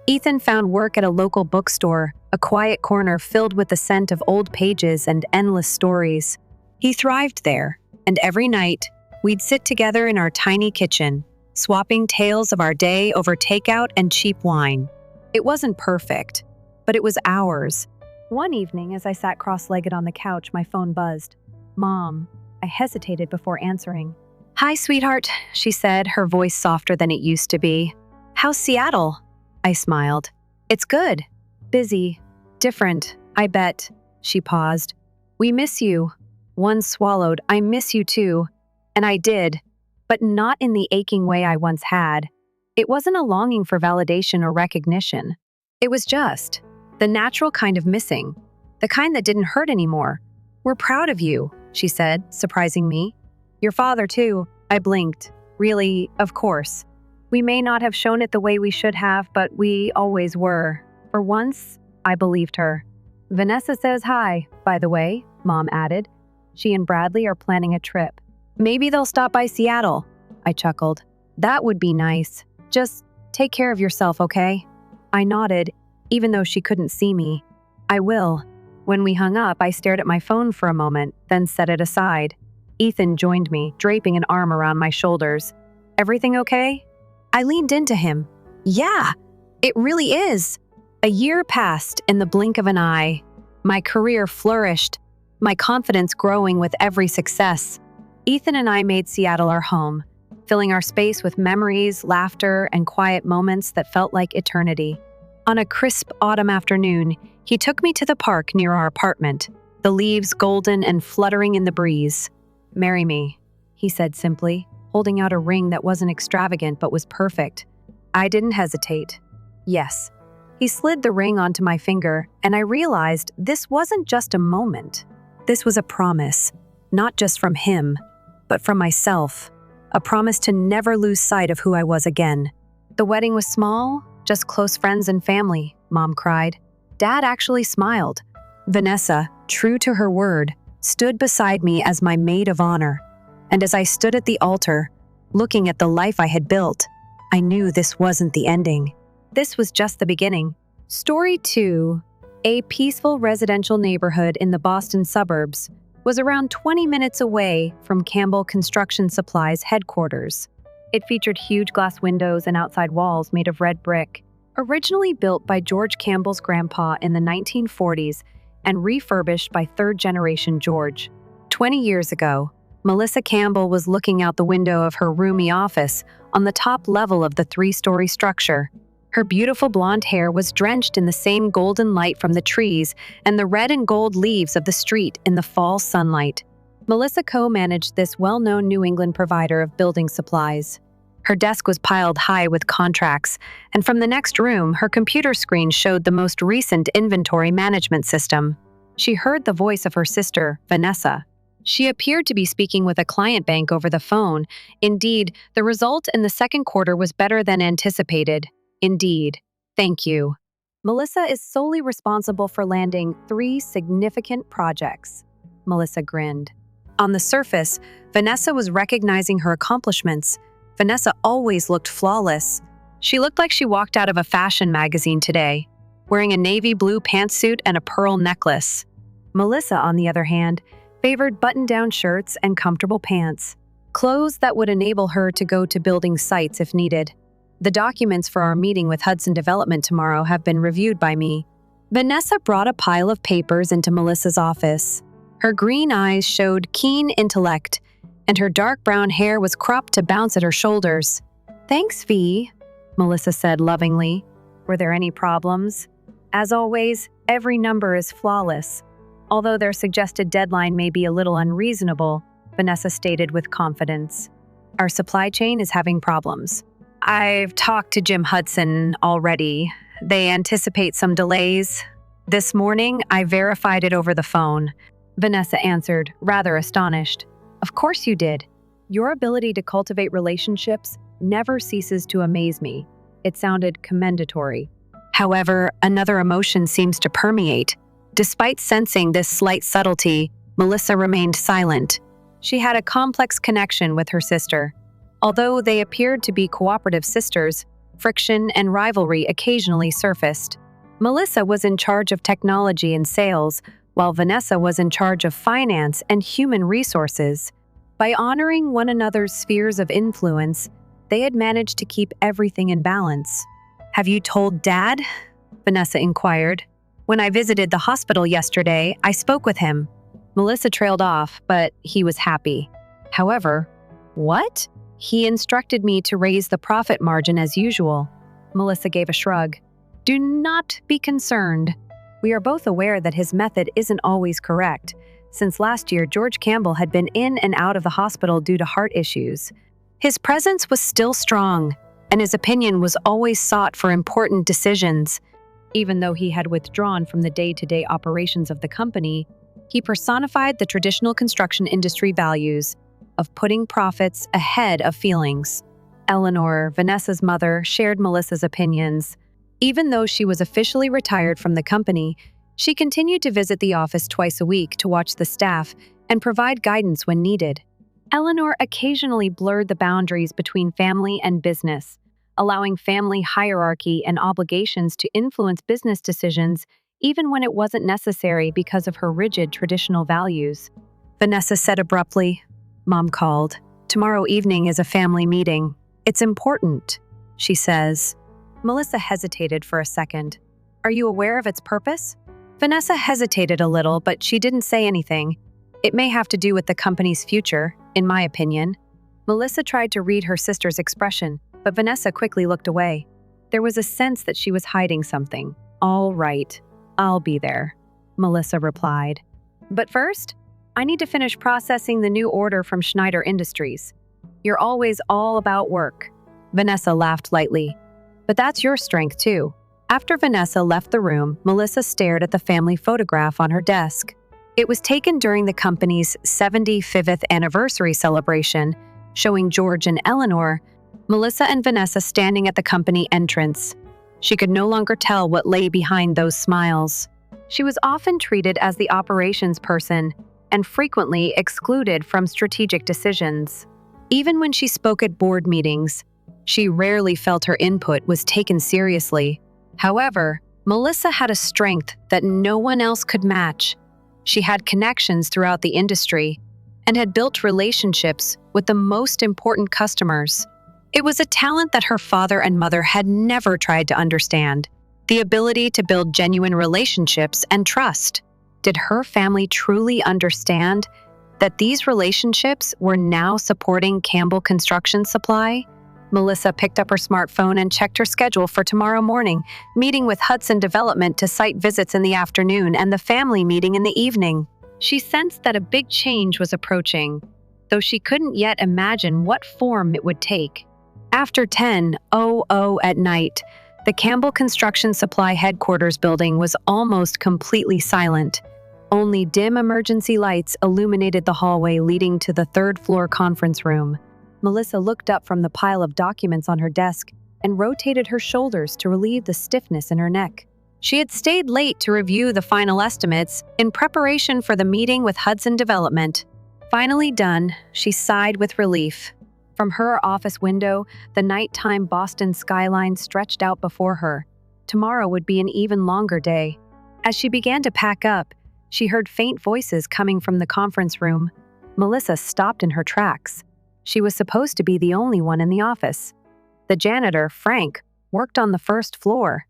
Ethan found work at a local bookstore, a quiet corner filled with the scent of old pages and endless stories. He thrived there, and every night, we'd sit together in our tiny kitchen, swapping tales of our day over takeout and cheap wine. It wasn't perfect, but it was ours. One evening, as I sat cross-legged on the couch, my phone buzzed. Mom. I hesitated before answering. Hi, sweetheart, she said, her voice softer than it used to be. How's Seattle? I smiled. It's good. Busy. Different, I bet. She paused. We miss you. One swallowed, I miss you too. And I did, but not in the aching way I once had. It wasn't a longing for validation or recognition. It was just the natural kind of missing, the kind that didn't hurt anymore. We're proud of you, she said, surprising me. Your father too, I blinked. Really, of course. We may not have shown it the way we should have, but we always were. For once, I believed her. Vanessa says hi, by the way, Mom added. She and Bradley are planning a trip. Maybe they'll stop by Seattle, I chuckled. That would be nice. Just take care of yourself, okay? I nodded, even though she couldn't see me. I will. When we hung up, I stared at my phone for a moment, then set it aside. Ethan joined me, draping an arm around my shoulders. Everything okay? I leaned into him. Yeah, it really is. A year passed in the blink of an eye. My career flourished, my confidence growing with every success. Ethan and I made Seattle our home, filling our space with memories, laughter, and quiet moments that felt like eternity. On a crisp autumn afternoon, he took me to the park near our apartment, the leaves golden and fluttering in the breeze. Marry me, he said simply, holding out a ring that wasn't extravagant but was perfect. I didn't hesitate. Yes. He slid the ring onto my finger, and I realized this wasn't just a moment. This was a promise, not just from him, but from myself. A promise to never lose sight of who I was again. The wedding was small, just close friends and family, Mom cried. Dad actually smiled. Vanessa, true to her word, stood beside me as my maid of honor. And as I stood at the altar, looking at the life I had built, I knew this wasn't the ending. this was just the beginning. Story 2. A peaceful residential neighborhood in the Boston suburbs was around 20 minutes away from Campbell Construction Supply's headquarters. It featured huge glass windows and outside walls made of red brick. Originally built by George Campbell's grandpa in the 1940s and refurbished by third-generation George. 20 years ago, Melissa Campbell was looking out the window of her roomy office on the top level of the 3-story structure. Her beautiful blonde hair was drenched in the same golden light from the trees and the red and gold leaves of the street in the fall sunlight. Melissa co-managed this well-known New England provider of building supplies. Her desk was piled high with contracts, and from the next room, her computer screen showed the most recent inventory management system. She heard the voice of her sister, Vanessa. She appeared to be speaking with a client bank over the phone. Indeed, the result in the second quarter was better than anticipated. Indeed. Thank you. Melissa is solely responsible for landing 3 significant projects. Melissa grinned. On the surface, Vanessa was recognizing her accomplishments. Vanessa always looked flawless. She looked like she walked out of a fashion magazine today, wearing a navy blue pantsuit and a pearl necklace. Melissa, on the other hand, favored button-down shirts and comfortable pants, clothes that would enable her to go to building sites if needed. The documents for our meeting with Hudson Development tomorrow have been reviewed by me. Vanessa brought a pile of papers into Melissa's office. Her green eyes showed keen intellect, and her dark brown hair was cropped to bounce at her shoulders. "Thanks, V," Melissa said lovingly. "Were there any problems?" "As always, every number is flawless. Although their suggested deadline may be a little unreasonable," Vanessa stated with confidence. "Our supply chain is having problems. I've talked to Jim Hudson already. They anticipate some delays. This morning, I verified it over the phone." Vanessa answered, rather astonished. "Of course you did. Your ability to cultivate relationships never ceases to amaze me." It sounded commendatory. However, another emotion seems to permeate. Despite sensing this slight subtlety, Melissa remained silent. She had a complex connection with her sister. Although they appeared to be cooperative sisters, friction and rivalry occasionally surfaced. Melissa was in charge of technology and sales, while Vanessa was in charge of finance and human resources. By honoring one another's spheres of influence, they had managed to keep everything in balance. "Have you told Dad?" Vanessa inquired. "When I visited the hospital yesterday, I spoke with him." Melissa trailed off, but he was happy. However, "What?" "He instructed me to raise the profit margin as usual." Melissa gave a shrug. "Do not be concerned. We are both aware that his method isn't always correct. Since last year, George Campbell had been in and out of the hospital due to heart issues. His presence was still strong, and his opinion was always sought for important decisions. Even though he had withdrawn from the day-to-day operations of the company, he personified the traditional construction industry values of putting profits ahead of feelings." Eleanor, Vanessa's mother, shared Melissa's opinions. Even though she was officially retired from the company, she continued to visit the office twice a week to watch the staff and provide guidance when needed. Eleanor occasionally blurred the boundaries between family and business, allowing family hierarchy and obligations to influence business decisions even when it wasn't necessary because of her rigid traditional values. Vanessa said abruptly, "Mom called. Tomorrow evening is a family meeting. It's important," she says. Melissa hesitated for a second. "Are you aware of its purpose?" Vanessa hesitated a little, but she didn't say anything. "It may have to do with the company's future, in my opinion." Melissa tried to read her sister's expression, but Vanessa quickly looked away. There was a sense that she was hiding something. "All right, I'll be there," Melissa replied. "But first, I need to finish processing the new order from Schneider Industries." "You're always all about work." Vanessa laughed lightly. "But that's your strength, too." After Vanessa left the room, Melissa stared at the family photograph on her desk. It was taken during the company's 75th anniversary celebration, showing George and Eleanor, Melissa and Vanessa standing at the company entrance. She could no longer tell what lay behind those smiles. She was often treated as the operations person and frequently excluded from strategic decisions. Even when she spoke at board meetings, She rarely felt her input was taken seriously. However, Melissa had a strength that no one else could match. She had connections throughout the industry and had built relationships with the most important customers. It was a talent that her father and mother had never tried to understand, the ability to build genuine relationships and trust. Did her family truly understand that these relationships were now supporting Campbell Construction Supply? Melissa picked up her smartphone and checked her schedule for tomorrow morning, meeting with Hudson Development to site visits in the afternoon and the family meeting in the evening. She sensed that a big change was approaching, though she couldn't yet imagine what form it would take. After 10:00 at night, the Campbell Construction Supply headquarters building was almost completely silent. Only dim emergency lights illuminated the hallway leading to the third-floor conference room. Melissa looked up from the pile of documents on her desk and rotated her shoulders to relieve the stiffness in her neck. She had stayed late to review the final estimates in preparation for the meeting with Hudson Development. Finally done, she sighed with relief. From her office window, the nighttime Boston skyline stretched out before her. Tomorrow would be an even longer day. As she began to pack up, she heard faint voices coming from the conference room. Melissa stopped in her tracks. She was supposed to be the only one in the office. The janitor, Frank, worked on the first floor.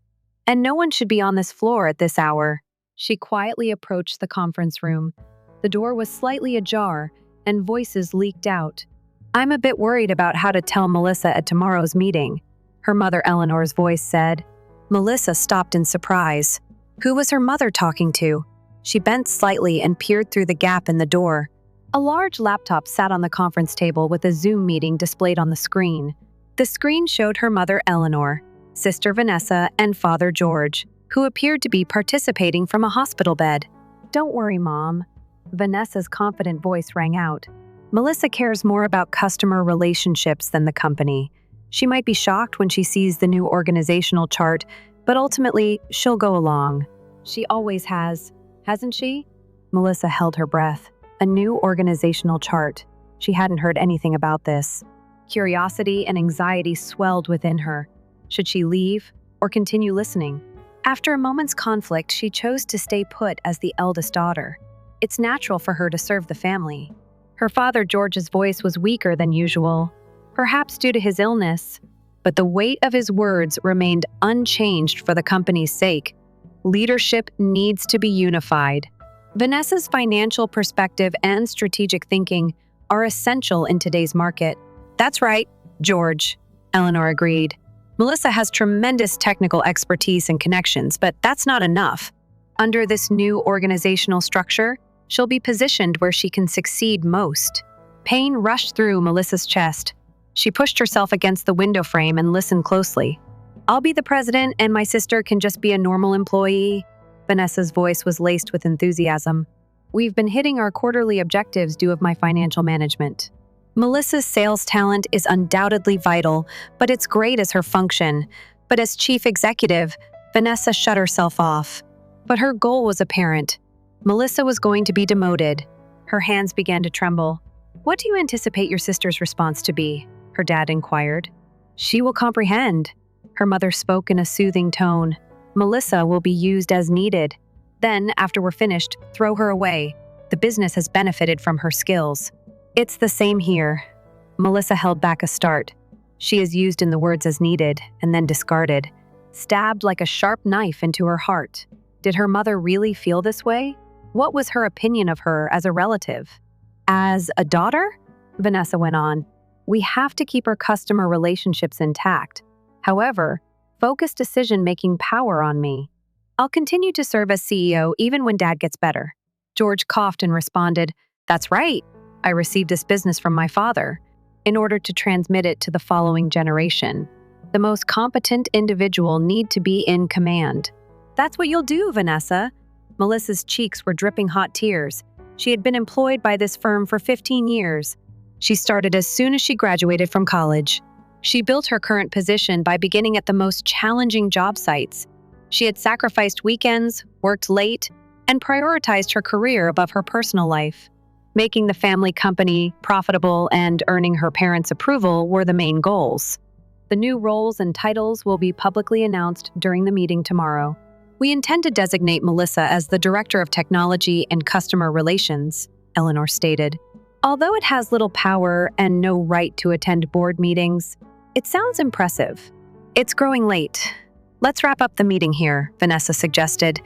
And no one should be on this floor at this hour. She quietly approached the conference room. The door was slightly ajar, and voices leaked out. "I'm a bit worried about how to tell Melissa at tomorrow's meeting," her mother Eleanor's voice said. Melissa stopped in surprise. Who was her mother talking to? She bent slightly and peered through the gap in the door. A large laptop sat on the conference table with a Zoom meeting displayed on the screen. The screen showed her mother Eleanor, sister Vanessa, and father George, who appeared to be participating from a hospital bed. "Don't worry, Mom," Vanessa's confident voice rang out. "Melissa cares more about customer relationships than the company. She might be shocked when she sees the new organizational chart, but ultimately, she'll go along. She always has, hasn't she?" Melissa held her breath. A new organizational chart. She hadn't heard anything about this. Curiosity and anxiety swelled within her. Should she leave or continue listening? After a moment's conflict, she chose to stay put as the eldest daughter. It's natural for her to serve the family. Her father George's voice was weaker than usual, perhaps due to his illness, but the weight of his words remained unchanged for the company's sake. Leadership needs to be unified. Vanessa's financial perspective and strategic thinking are essential in today's market. "That's right, George," Eleanor agreed. "Melissa has tremendous technical expertise and connections, but that's not enough. Under this new organizational structure, she'll be positioned where she can succeed most." Pain rushed through Melissa's chest. She pushed herself against the window frame and listened closely. "I'll be the president and my sister can just be a normal employee." Vanessa's voice was laced with enthusiasm. "We've been hitting our quarterly objectives due to my financial management." Melissa's sales talent is undoubtedly vital, but it's great as her function. But as chief executive, Vanessa shut herself off. But her goal was apparent. Melissa was going to be demoted. Her hands began to tremble. "What do you anticipate your sister's response to be?" her dad inquired. "She will comprehend." Her mother spoke in a soothing tone. "Melissa will be used as needed. Then, after we're finished, throw her away. The business has benefited from her skills." "It's the same here." Melissa held back a start. "She is used in the words as needed, and then discarded, stabbed like a sharp knife into her heart." Did her mother really feel this way? What was her opinion of her as a relative? "As a daughter?" Vanessa went on. "We have to keep our customer relationships intact. However, focus decision-making power on me. I'll continue to serve as CEO even when Dad gets better." George coughed and responded, "That's right. I received this business from my father in order to transmit it to the following generation. The most competent individual need to be in command." "That's what you'll do, Vanessa." Melissa's cheeks were dripping hot tears. She had been employed by this firm for 15 years. She started as soon as she graduated from college. She built her current position by beginning at the most challenging job sites. She had sacrificed weekends, worked late, and prioritized her career above her personal life. Making the family company profitable and earning her parents' approval were the main goals. The The new roles and titles will be publicly announced during the meeting tomorrow. We intend to designate Melissa as the Director of Technology and Customer Relations, Eleanor stated. Although it has little power and no right to attend board meetings, it sounds impressive. It's growing late. Let's wrap up the meeting here, Vanessa suggested.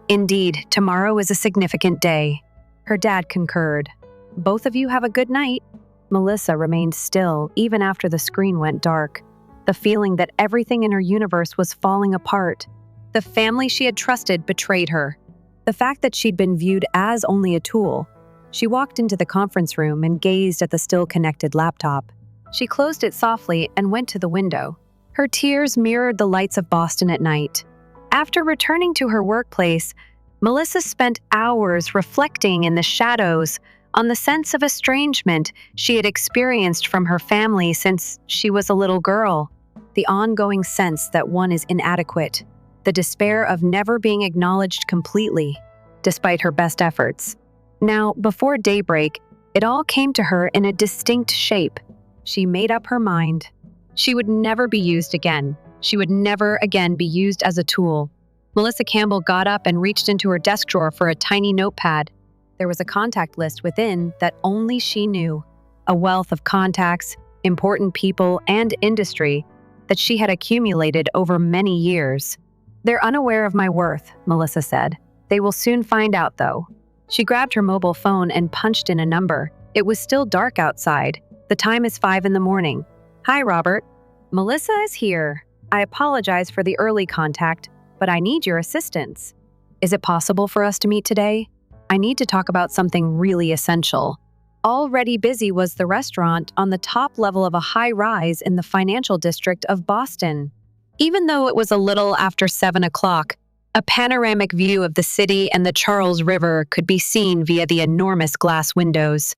Indeed, tomorrow is a significant day. Her dad concurred. Both of you have a good night. Melissa remained still even after the screen went dark, the feeling that everything in her universe was falling apart. The family she had trusted betrayed her. The fact that she'd been viewed as only a tool. She walked into the conference room and gazed at the still-connected laptop. She closed it softly and went to the window. Her tears mirrored the lights of Boston at night. After returning to her workplace, Melissa spent hours reflecting in the shadows on the sense of estrangement she had experienced from her family since she was a little girl. The ongoing sense that one is inadequate. The despair of never being acknowledged completely, despite her best efforts. Now, before daybreak, it all came to her in a distinct shape. She made up her mind. She would never be used again. She would never again be used as a tool. Melissa Campbell got up and reached into her desk drawer for a tiny notepad. There was a contact list within that only she knew. A wealth of contacts, important people, and industry that she had accumulated over many years. They're unaware of my worth, Melissa said. They will soon find out, though. She grabbed her mobile phone and punched in a number. It was still dark outside. The time is 5 a.m. Hi, Robert. Melissa is here. I apologize for the early contact, but I need your assistance. Is it possible for us to meet today? I need to talk about something really essential. Already busy was the restaurant on the top level of a high-rise in the financial district of Boston. Even though it was a little after 7 o'clock, a panoramic view of the city and the Charles River could be seen via the enormous glass windows.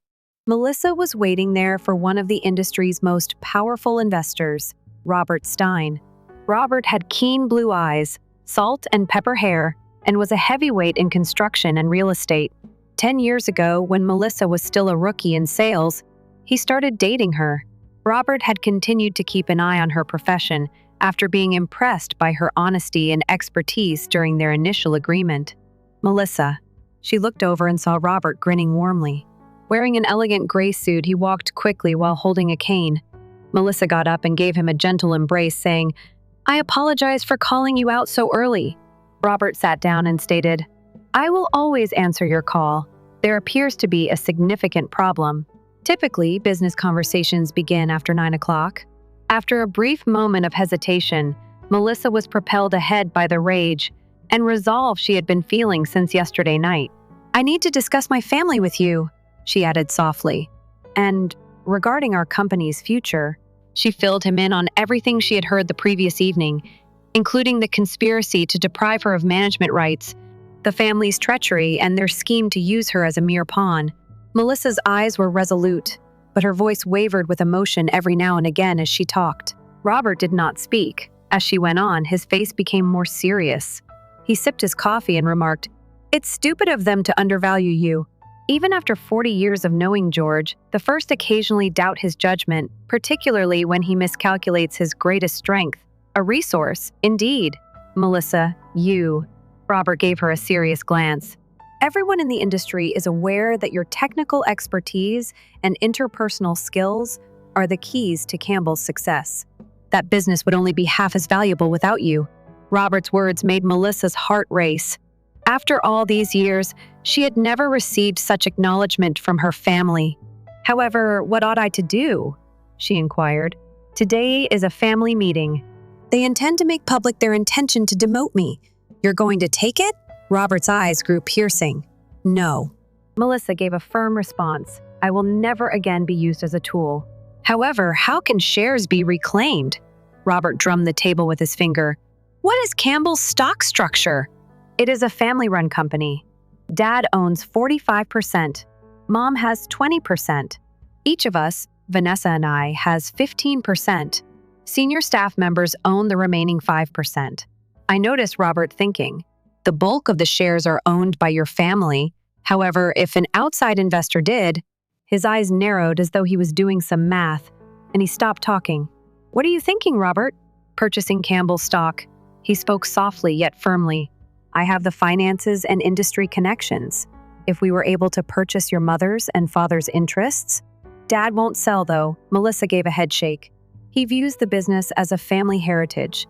Melissa was waiting there for one of the industry's most powerful investors, Robert Stein. Robert had keen blue eyes, salt and pepper hair, and was a heavyweight in construction and real estate. 10 years ago, when Melissa was still a rookie in sales, he started dating her. Robert had continued to keep an eye on her profession after being impressed by her honesty and expertise during their initial agreement. Melissa. She looked over and saw Robert grinning warmly. Wearing an elegant gray suit, he walked quickly while holding a cane. Melissa got up and gave him a gentle embrace, saying, "I apologize for calling you out so early." Robert sat down and stated, "I will always answer your call. There appears to be a significant problem. Typically, business conversations begin after 9 o'clock. After a brief moment of hesitation, Melissa was propelled ahead by the rage and resolve she had been feeling since yesterday night. "I need to discuss my family with you," she added softly. "And regarding our company's future," she filled him in on everything she had heard the previous evening, including the conspiracy to deprive her of management rights, the family's treachery, and their scheme to use her as a mere pawn. Melissa's eyes were resolute, but her voice wavered with emotion every now and again as she talked. Robert did not speak. As she went on, his face became more serious. He sipped his coffee and remarked, "It's stupid of them to undervalue you. Even after 40 years of knowing George, the first occasionally doubt his judgment, particularly when he miscalculates his greatest strength. A resource, indeed. Melissa, you." Robert gave her a serious glance. "Everyone in the industry is aware that your technical expertise and interpersonal skills are the keys to Campbell's success. That business would only be half as valuable without you." Robert's words made Melissa's heart race. After all these years, she had never received such acknowledgement from her family. "However, what ought I to do?" she inquired. "Today is a family meeting. They intend to make public their intention to demote me. You're going to take it?" Robert's eyes grew piercing. "No." Melissa gave a firm response. "I will never again be used as a tool." "However, how can shares be reclaimed?" Robert drummed the table with his finger. "What is Campbell's stock structure?" "It is a family-run company. Dad owns 45%. Mom has 20%. Each of us, Vanessa and I, has 15%. Senior staff members own the remaining 5%. I noticed Robert thinking, "The bulk of the shares are owned by your family. However, if an outside investor did..." His eyes narrowed as though he was doing some math, and he stopped talking. What are you thinking, Robert? Purchasing Campbell's stock. He spoke softly yet firmly. I have the finances and industry connections. If we were able to purchase your mother's and father's interests. Dad won't sell, though. Melissa gave a headshake. He views the business as a family heritage.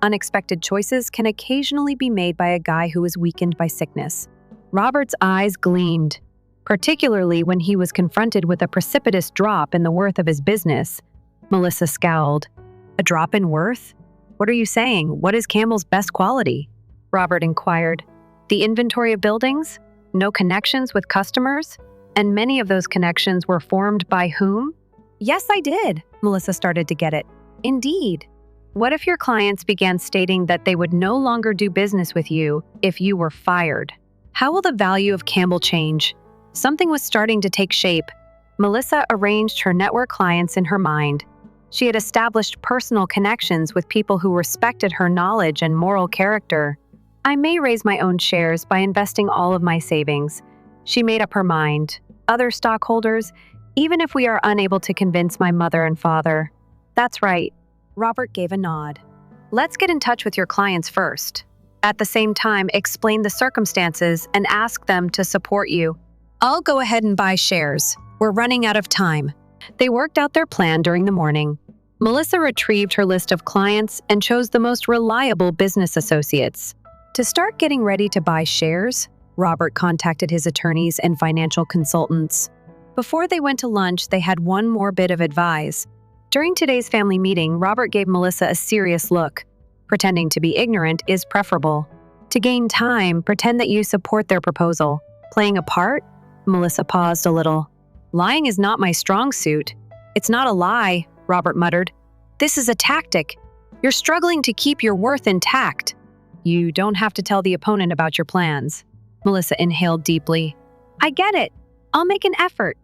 Unexpected choices can occasionally be made by a guy who is weakened by sickness. Robert's eyes gleamed, particularly when he was confronted with a precipitous drop in the worth of his business. Melissa scowled. A drop in worth? What are you saying? What is Campbell's best quality? Robert inquired. The inventory of buildings? No connections with customers? And many of those connections were formed by whom? Yes, I did. Melissa started to get it. Indeed. What if your clients began stating that they would no longer do business with you if you were fired? How will the value of Campbell change? Something was starting to take shape. Melissa arranged her network clients in her mind. She had established personal connections with people who respected her knowledge and moral character. I may raise my own shares by investing all of my savings. She made up her mind. Other stockholders, even if we are unable to convince my mother and father. That's right. Robert gave a nod. Let's get in touch with your clients first. At the same time, explain the circumstances and ask them to support you. I'll go ahead and buy shares. We're running out of time. They worked out their plan during the morning. Melissa retrieved her list of clients and chose the most reliable business associates. To start getting ready to buy shares, Robert contacted his attorneys and financial consultants. Before they went to lunch, they had one more bit of advice. During today's family meeting, Robert gave Melissa a serious look. Pretending to be ignorant is preferable. To gain time, pretend that you support their proposal. Playing a part? Melissa paused a little. Lying is not my strong suit. It's not a lie, Robert muttered. This is a tactic. You're struggling to keep your worth intact. You don't have to tell the opponent about your plans. Melissa inhaled deeply. I get it. I'll make an effort.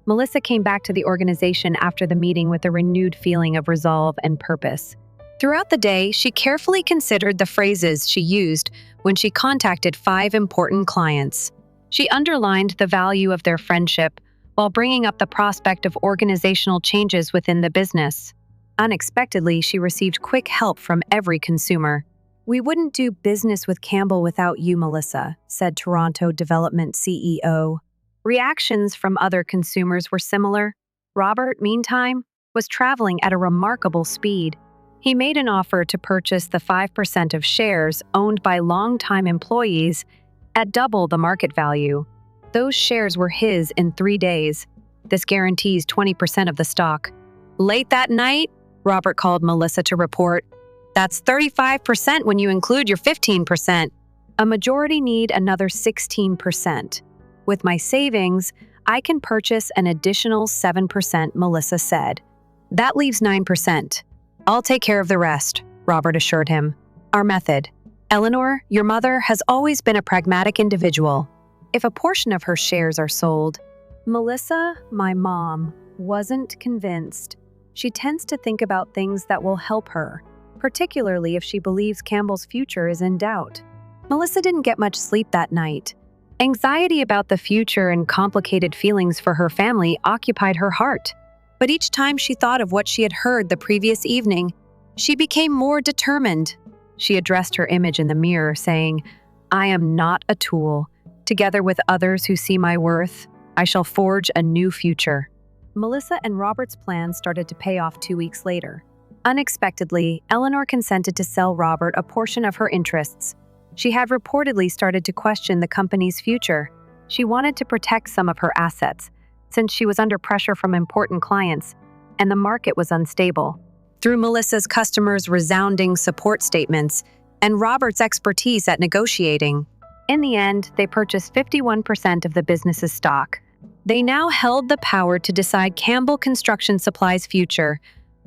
Melissa came back to the organization after the meeting with a renewed feeling of resolve and purpose. Throughout the day, she carefully considered the phrases she used when she contacted 5 important clients. She underlined the value of their friendship while bringing up the prospect of organizational changes within the business. Unexpectedly, she received quick help from every consumer. We wouldn't do business with Campbell without you, Melissa, said Toronto Development CEO. Reactions from other consumers were similar. Robert, meantime, was traveling at a remarkable speed. He made an offer to purchase the 5% of shares owned by longtime employees at double the market value. Those shares were his in 3 days. This guarantees 20% of the stock. Late that night, Robert called Melissa to report. That's 35% when you include your 15%. A majority need another 16%. With my savings, I can purchase an additional 7%, Melissa said. That leaves 9%. I'll take care of the rest, Robert assured him. Our method. Eleanor, your mother, has always been a pragmatic individual. If a portion of her shares are sold, Melissa, my mom, wasn't convinced. She tends to think about things that will help her, particularly if she believes Campbell's future is in doubt. Melissa didn't get much sleep that night. Anxiety about the future and complicated feelings for her family occupied her heart. But each time she thought of what she had heard the previous evening, she became more determined. She addressed her image in the mirror, saying, I am not a tool. Together with others who see my worth, I shall forge a new future. Melissa and Robert's plan started to pay off 2 weeks later. Unexpectedly, Eleanor consented to sell Robert a portion of her interests. She had reportedly started to question the company's future. She wanted to protect some of her assets, since she was under pressure from important clients, and the market was unstable. Through Melissa's customers' resounding support statements and Robert's expertise at negotiating, in the end, they purchased 51% of the business's stock. They now held the power to decide Campbell Construction Supply's future.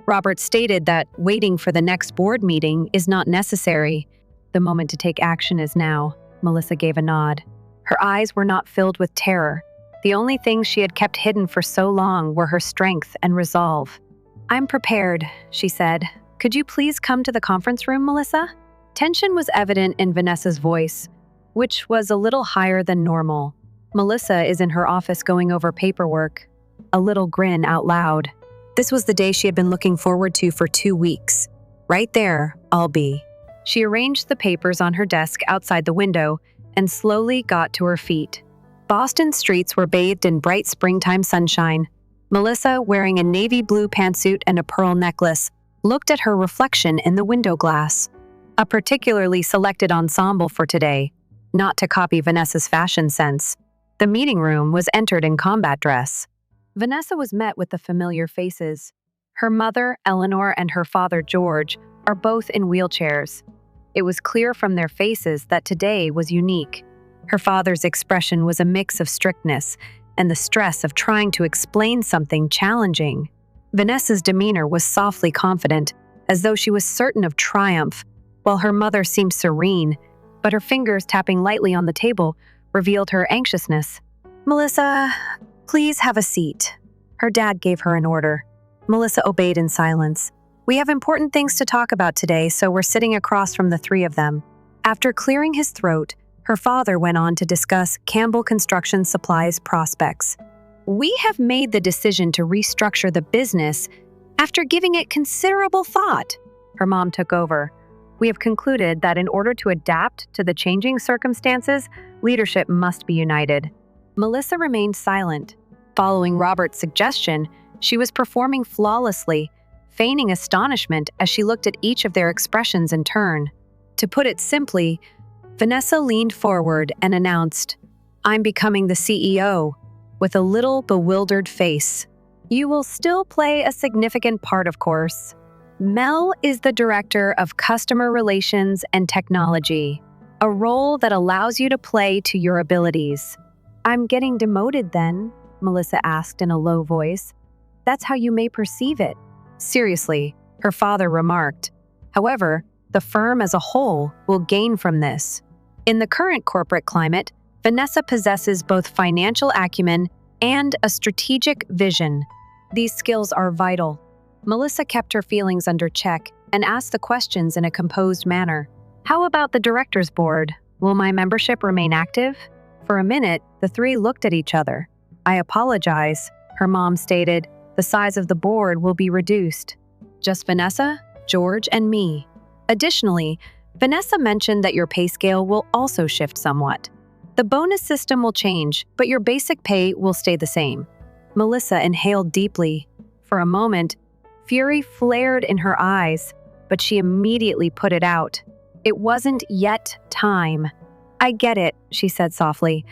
Robert stated that waiting for the next board meeting is not necessary. The moment to take action is now. Melissa gave a nod. Her eyes were not filled with terror. The only things she had kept hidden for so long were her strength and resolve. I'm prepared, she said. Could you please come to the conference room, Melissa? Tension was evident in Vanessa's voice, which was a little higher than normal. Melissa is in her office going over paperwork. A little grin out loud. This was the day she had been looking forward to for 2 weeks. Right there, I'll be. She arranged the papers on her desk outside the window and slowly got to her feet. Boston's streets were bathed in bright springtime sunshine. Melissa, wearing a navy blue pantsuit and a pearl necklace, looked at her reflection in the window glass. A particularly selected ensemble for today, not to copy Vanessa's fashion sense. The meeting room was entered in combat dress. Vanessa was met with the familiar faces. Her mother, Eleanor, and her father, George, are both in wheelchairs. It was clear from their faces that today was unique. Her father's expression was a mix of strictness and the stress of trying to explain something challenging. Vanessa's demeanor was softly confident, as though she was certain of triumph, while her mother seemed serene, but her fingers tapping lightly on the table revealed her anxiousness. "Melissa, please have a seat." Her dad gave her an order. Melissa obeyed in silence. "We have important things to talk about today, so we're sitting across from the three of them." After clearing his throat, her father went on to discuss Campbell Construction Supply's prospects. "We have made the decision to restructure the business after giving it considerable thought." Her mom took over. "We have concluded that in order to adapt to the changing circumstances, leadership must be united." Melissa remained silent. Following Robert's suggestion, she was performing flawlessly, feigning astonishment as she looked at each of their expressions in turn. To put it simply, Vanessa leaned forward and announced, "I'm becoming the CEO," with a little bewildered face. "You will still play a significant part, of course. Mel is the Director of Customer Relations and Technology, a role that allows you to play to your abilities." "I'm getting demoted then?" Melissa asked in a low voice. "That's how you may perceive it." "Seriously," her father remarked. "However, the firm as a whole will gain from this." In the current corporate climate, Vanessa possesses both financial acumen and a strategic vision. These skills are vital. Melissa kept her feelings under check and asked the questions in a composed manner. "How about the director's board? Will my membership remain active?" For a minute, the three looked at each other. "I apologize," her mom stated. "The size of the board will be reduced. Just Vanessa, George, and me." Additionally, Vanessa mentioned that your pay scale will also shift somewhat. "The bonus system will change, but your basic pay will stay the same." Melissa inhaled deeply. For a moment, fury flared in her eyes, but she immediately put it out. It wasn't yet time. "I get it," she said softly.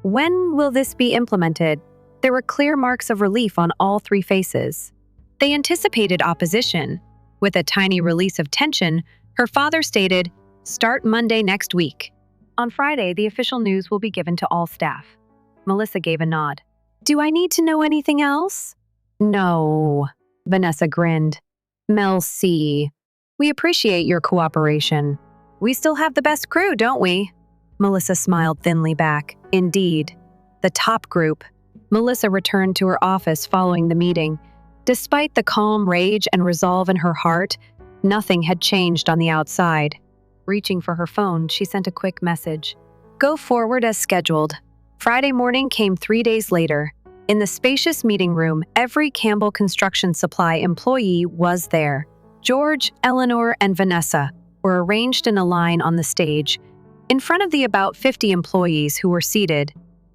"When will this be implemented?" There were clear marks of relief on all three faces. They anticipated opposition. With a tiny release of tension, her father stated, "Start Monday next week. On Friday, the official news will be given to all staff." Melissa gave a nod. "Do I need to know anything else?" "No," Vanessa grinned. "Mel C. We appreciate your cooperation. We still have the best crew, don't we?" Melissa smiled thinly back. "Indeed. The top group." Melissa returned to her office following the meeting. Despite the calm rage and resolve in her heart, nothing had changed on the outside. Reaching for her phone, she sent a quick message. "Go forward as scheduled." Friday morning came 3 days later. In the spacious meeting room, every Campbell Construction Supply employee was there. George, Eleanor, and Vanessa were arranged in a line on the stage, in front of the about 50 employees who were seated.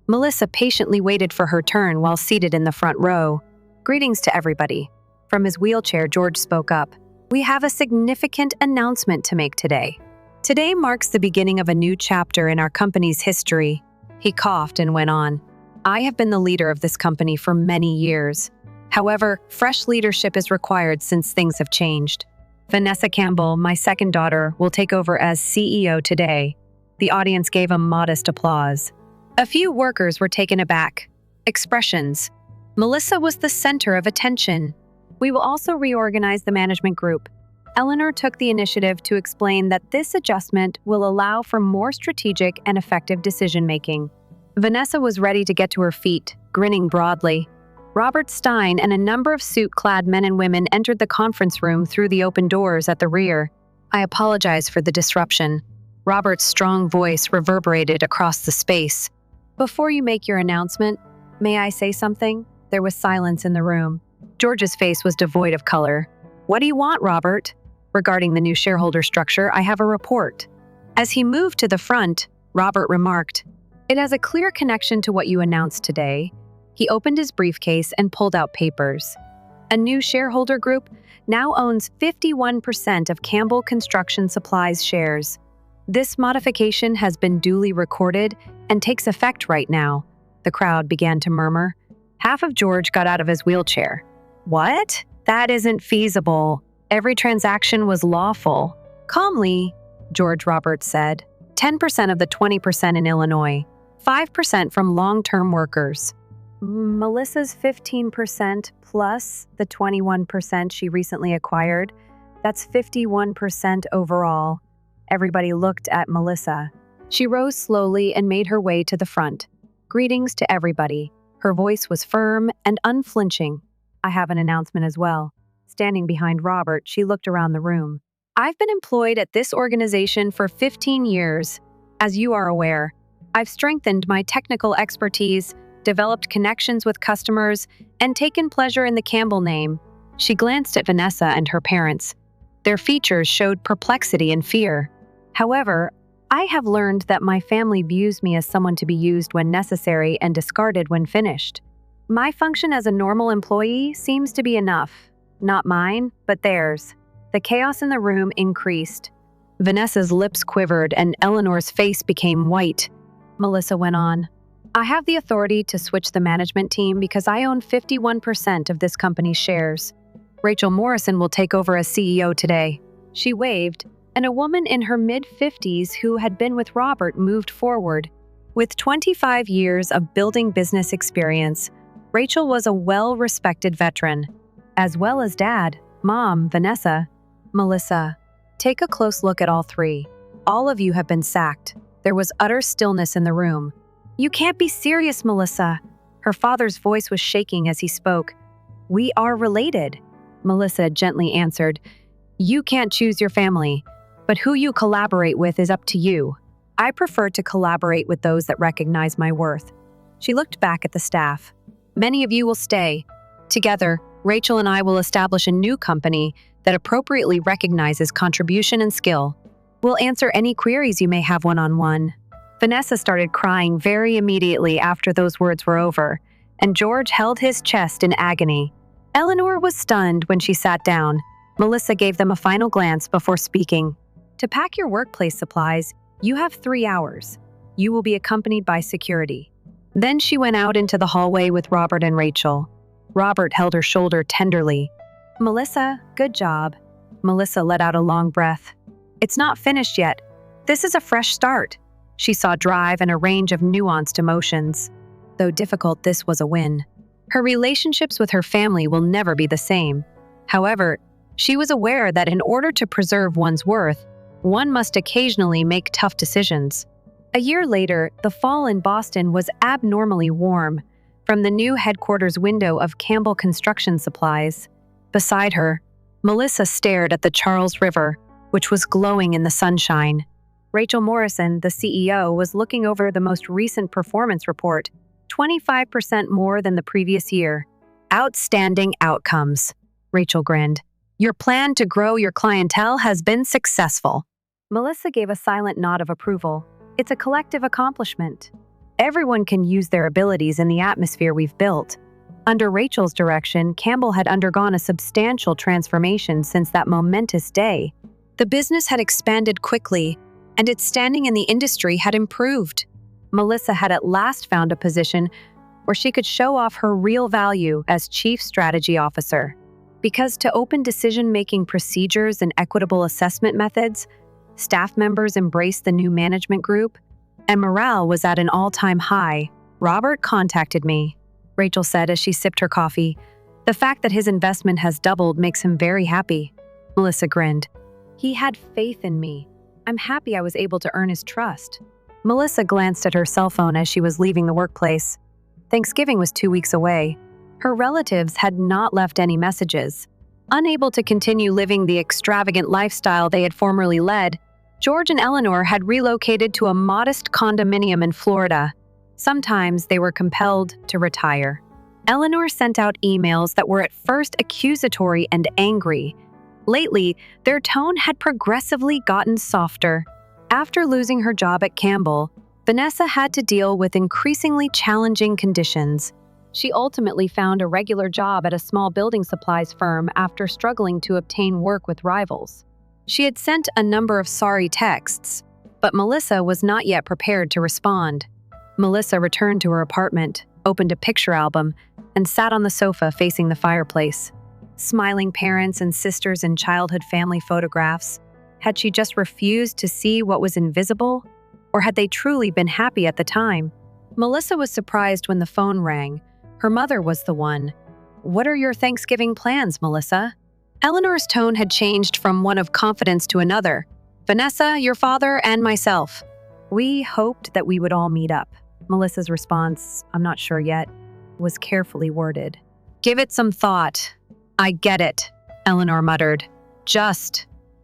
Melissa patiently waited for her turn while seated in the front row. "Greetings to everybody." From his wheelchair, George spoke up. "We have a significant announcement to make today. Today marks the beginning of a new chapter in our company's history." He coughed and went on. "I have been the leader of this company for many years. However, fresh leadership is required since things have changed. Vanessa Campbell, my second daughter, will take over as CEO today." The audience gave a modest applause. A few workers were taken aback. Expressions. Melissa was the center of attention. "We will also reorganize the management group." Eleanor took the initiative to explain that this adjustment will allow for more strategic and effective decision-making. Vanessa was ready to get to her feet, grinning broadly. Robert Stein and a number of suit-clad men and women entered the conference room through the open doors at the rear. "I apologize for the disruption." Robert's strong voice reverberated across the space. "Before you make your announcement, may I say something?" There was silence in the room. George's face was devoid of color. "What do you want, Robert?" "Regarding the new shareholder structure, I have a report." As he moved to the front, Robert remarked, "It has a clear connection to what you announced today." He opened his briefcase and pulled out papers. A new shareholder group now owns 51% of Campbell Construction Supplies shares. This modification has been duly recorded and takes effect right now. The crowd began to murmur. Half of George got out of his wheelchair. "What? That isn't feasible. Every transaction was lawful." "Calmly," George Roberts said. 10% of the 20% in Illinois, 5% from long-term workers. Melissa's 15% plus the 21% she recently acquired, that's 51% overall. Everybody looked at Melissa. She rose slowly and made her way to the front. Greetings to everybody. Her voice was firm and unflinching. "I have an announcement as well." Standing behind Robert, she looked around the room. "I've been employed at this organization for 15 years. As you are aware, I've strengthened my technical expertise, developed connections with customers, and taken pleasure in the Campbell name." She glanced at Vanessa and her parents. Their features showed perplexity and fear. "However, I have learned that my family views me as someone to be used when necessary and discarded when finished. My function as a normal employee seems to be enough. Not mine, but theirs." The chaos in the room increased. Vanessa's lips quivered and Eleanor's face became white. Melissa went on, "I have the authority to switch the management team because I own 51% of this company's shares. Rachel Morrison will take over as CEO today." She waved, and a woman in her mid-50s who had been with Robert moved forward. With 25 years of building business experience, Rachel was a well-respected veteran, as well as Dad, Mom, Vanessa, Melissa. "Take a close look at all three. All of you have been sacked." There was utter stillness in the room. "You can't be serious, Melissa." Her father's voice was shaking as he spoke. "We are related," Melissa gently answered. "You can't choose your family, but who you collaborate with is up to you. I prefer to collaborate with those that recognize my worth." She looked back at the staff. "Many of you will stay. Together, Rachel and I will establish a new company that appropriately recognizes contribution and skill. We'll answer any queries you may have one-on-one." Vanessa started crying very immediately after those words were over, and George held his chest in agony. Eleanor was stunned when she sat down. Melissa gave them a final glance before speaking. "To pack your workplace supplies, you have 3 hours. You will be accompanied by security." Then she went out into the hallway with Robert and Rachel. Robert held her shoulder tenderly. "Melissa, good job." Melissa let out a long breath. "It's not finished yet. This is a fresh start." She saw drive and a range of nuanced emotions. Though difficult, this was a win. Her relationships with her family will never be the same. However, she was aware that in order to preserve one's worth, one must occasionally make tough decisions. A year later, the fall in Boston was abnormally warm. From the new headquarters window of Campbell Construction Supplies, beside her, Melissa stared at the Charles River, which was glowing in the sunshine. Rachel Morrison, the CEO, was looking over the most recent performance report, 25% more than the previous year. "Outstanding outcomes," Rachel grinned. "Your plan to grow your clientele has been successful." Melissa gave a silent nod of approval. "It's a collective accomplishment. Everyone can use their abilities in the atmosphere we've built." Under Rachel's direction, Campbell had undergone a substantial transformation since that momentous day. The business had expanded quickly, and its standing in the industry had improved. Melissa had at last found a position where she could show off her real value as Chief Strategy Officer. Because to open decision-making procedures and equitable assessment methods, staff members embraced the new management group, and morale was at an all-time high. "Robert contacted me," Rachel said as she sipped her coffee. "The fact that his investment has doubled makes him very happy." Melissa grinned. "He had faith in me. I'm happy I was able to earn his trust." Melissa glanced at her cell phone as she was leaving the workplace. Thanksgiving was 2 weeks away. Her relatives had not left any messages. Unable to continue living the extravagant lifestyle they had formerly led, George and Eleanor had relocated to a modest condominium in Florida. Sometimes they were compelled to retire. Eleanor sent out emails that were at first accusatory and angry. Lately, their tone had progressively gotten softer. After losing her job at Campbell, Vanessa had to deal with increasingly challenging conditions. She ultimately found a regular job at a small building supplies firm after struggling to obtain work with rivals. She had sent a number of sorry texts, but Melissa was not yet prepared to respond. Melissa returned to her apartment, opened a picture album, and sat on the sofa facing the fireplace. Smiling parents and sisters in childhood family photographs. Had she just refused to see what was invisible? Or had they truly been happy at the time? Melissa was surprised when the phone rang. Her mother was the one. "What are your Thanksgiving plans, Melissa?" Eleanor's tone had changed from one of confidence to another. "Vanessa, your father, and myself. We hoped that we would all meet up." Melissa's response, "I'm not sure yet," was carefully worded. "Give it some thought." "I get it," Eleanor muttered.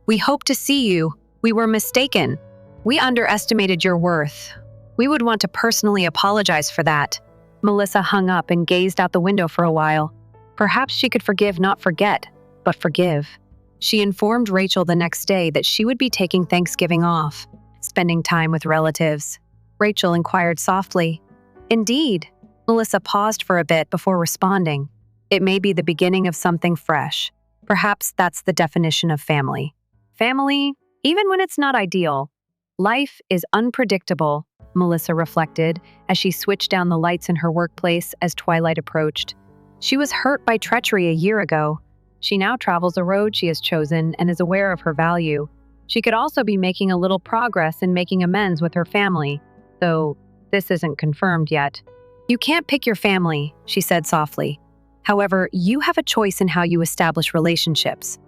We hope to see you. We were mistaken. We underestimated your worth. We would want to personally apologize for that." Melissa hung up and gazed out the window for a while. Perhaps she could forgive, not forget, but forgive. She informed Rachel the next day that she would be taking Thanksgiving off, spending time with relatives. Rachel inquired softly, "Indeed?" Melissa paused for a bit before responding. "It may be the beginning of something fresh. Perhaps that's the definition of family. Family, even when it's not ideal. Life is unpredictable," Melissa reflected as she switched down the lights in her workplace as twilight approached. She was hurt by treachery a year ago. She now travels a road she has chosen and is aware of her value. She could also be making a little progress in making amends with her family, though this isn't confirmed yet. "You can't pick your family," she said softly. "However, you have a choice in how you establish relationships.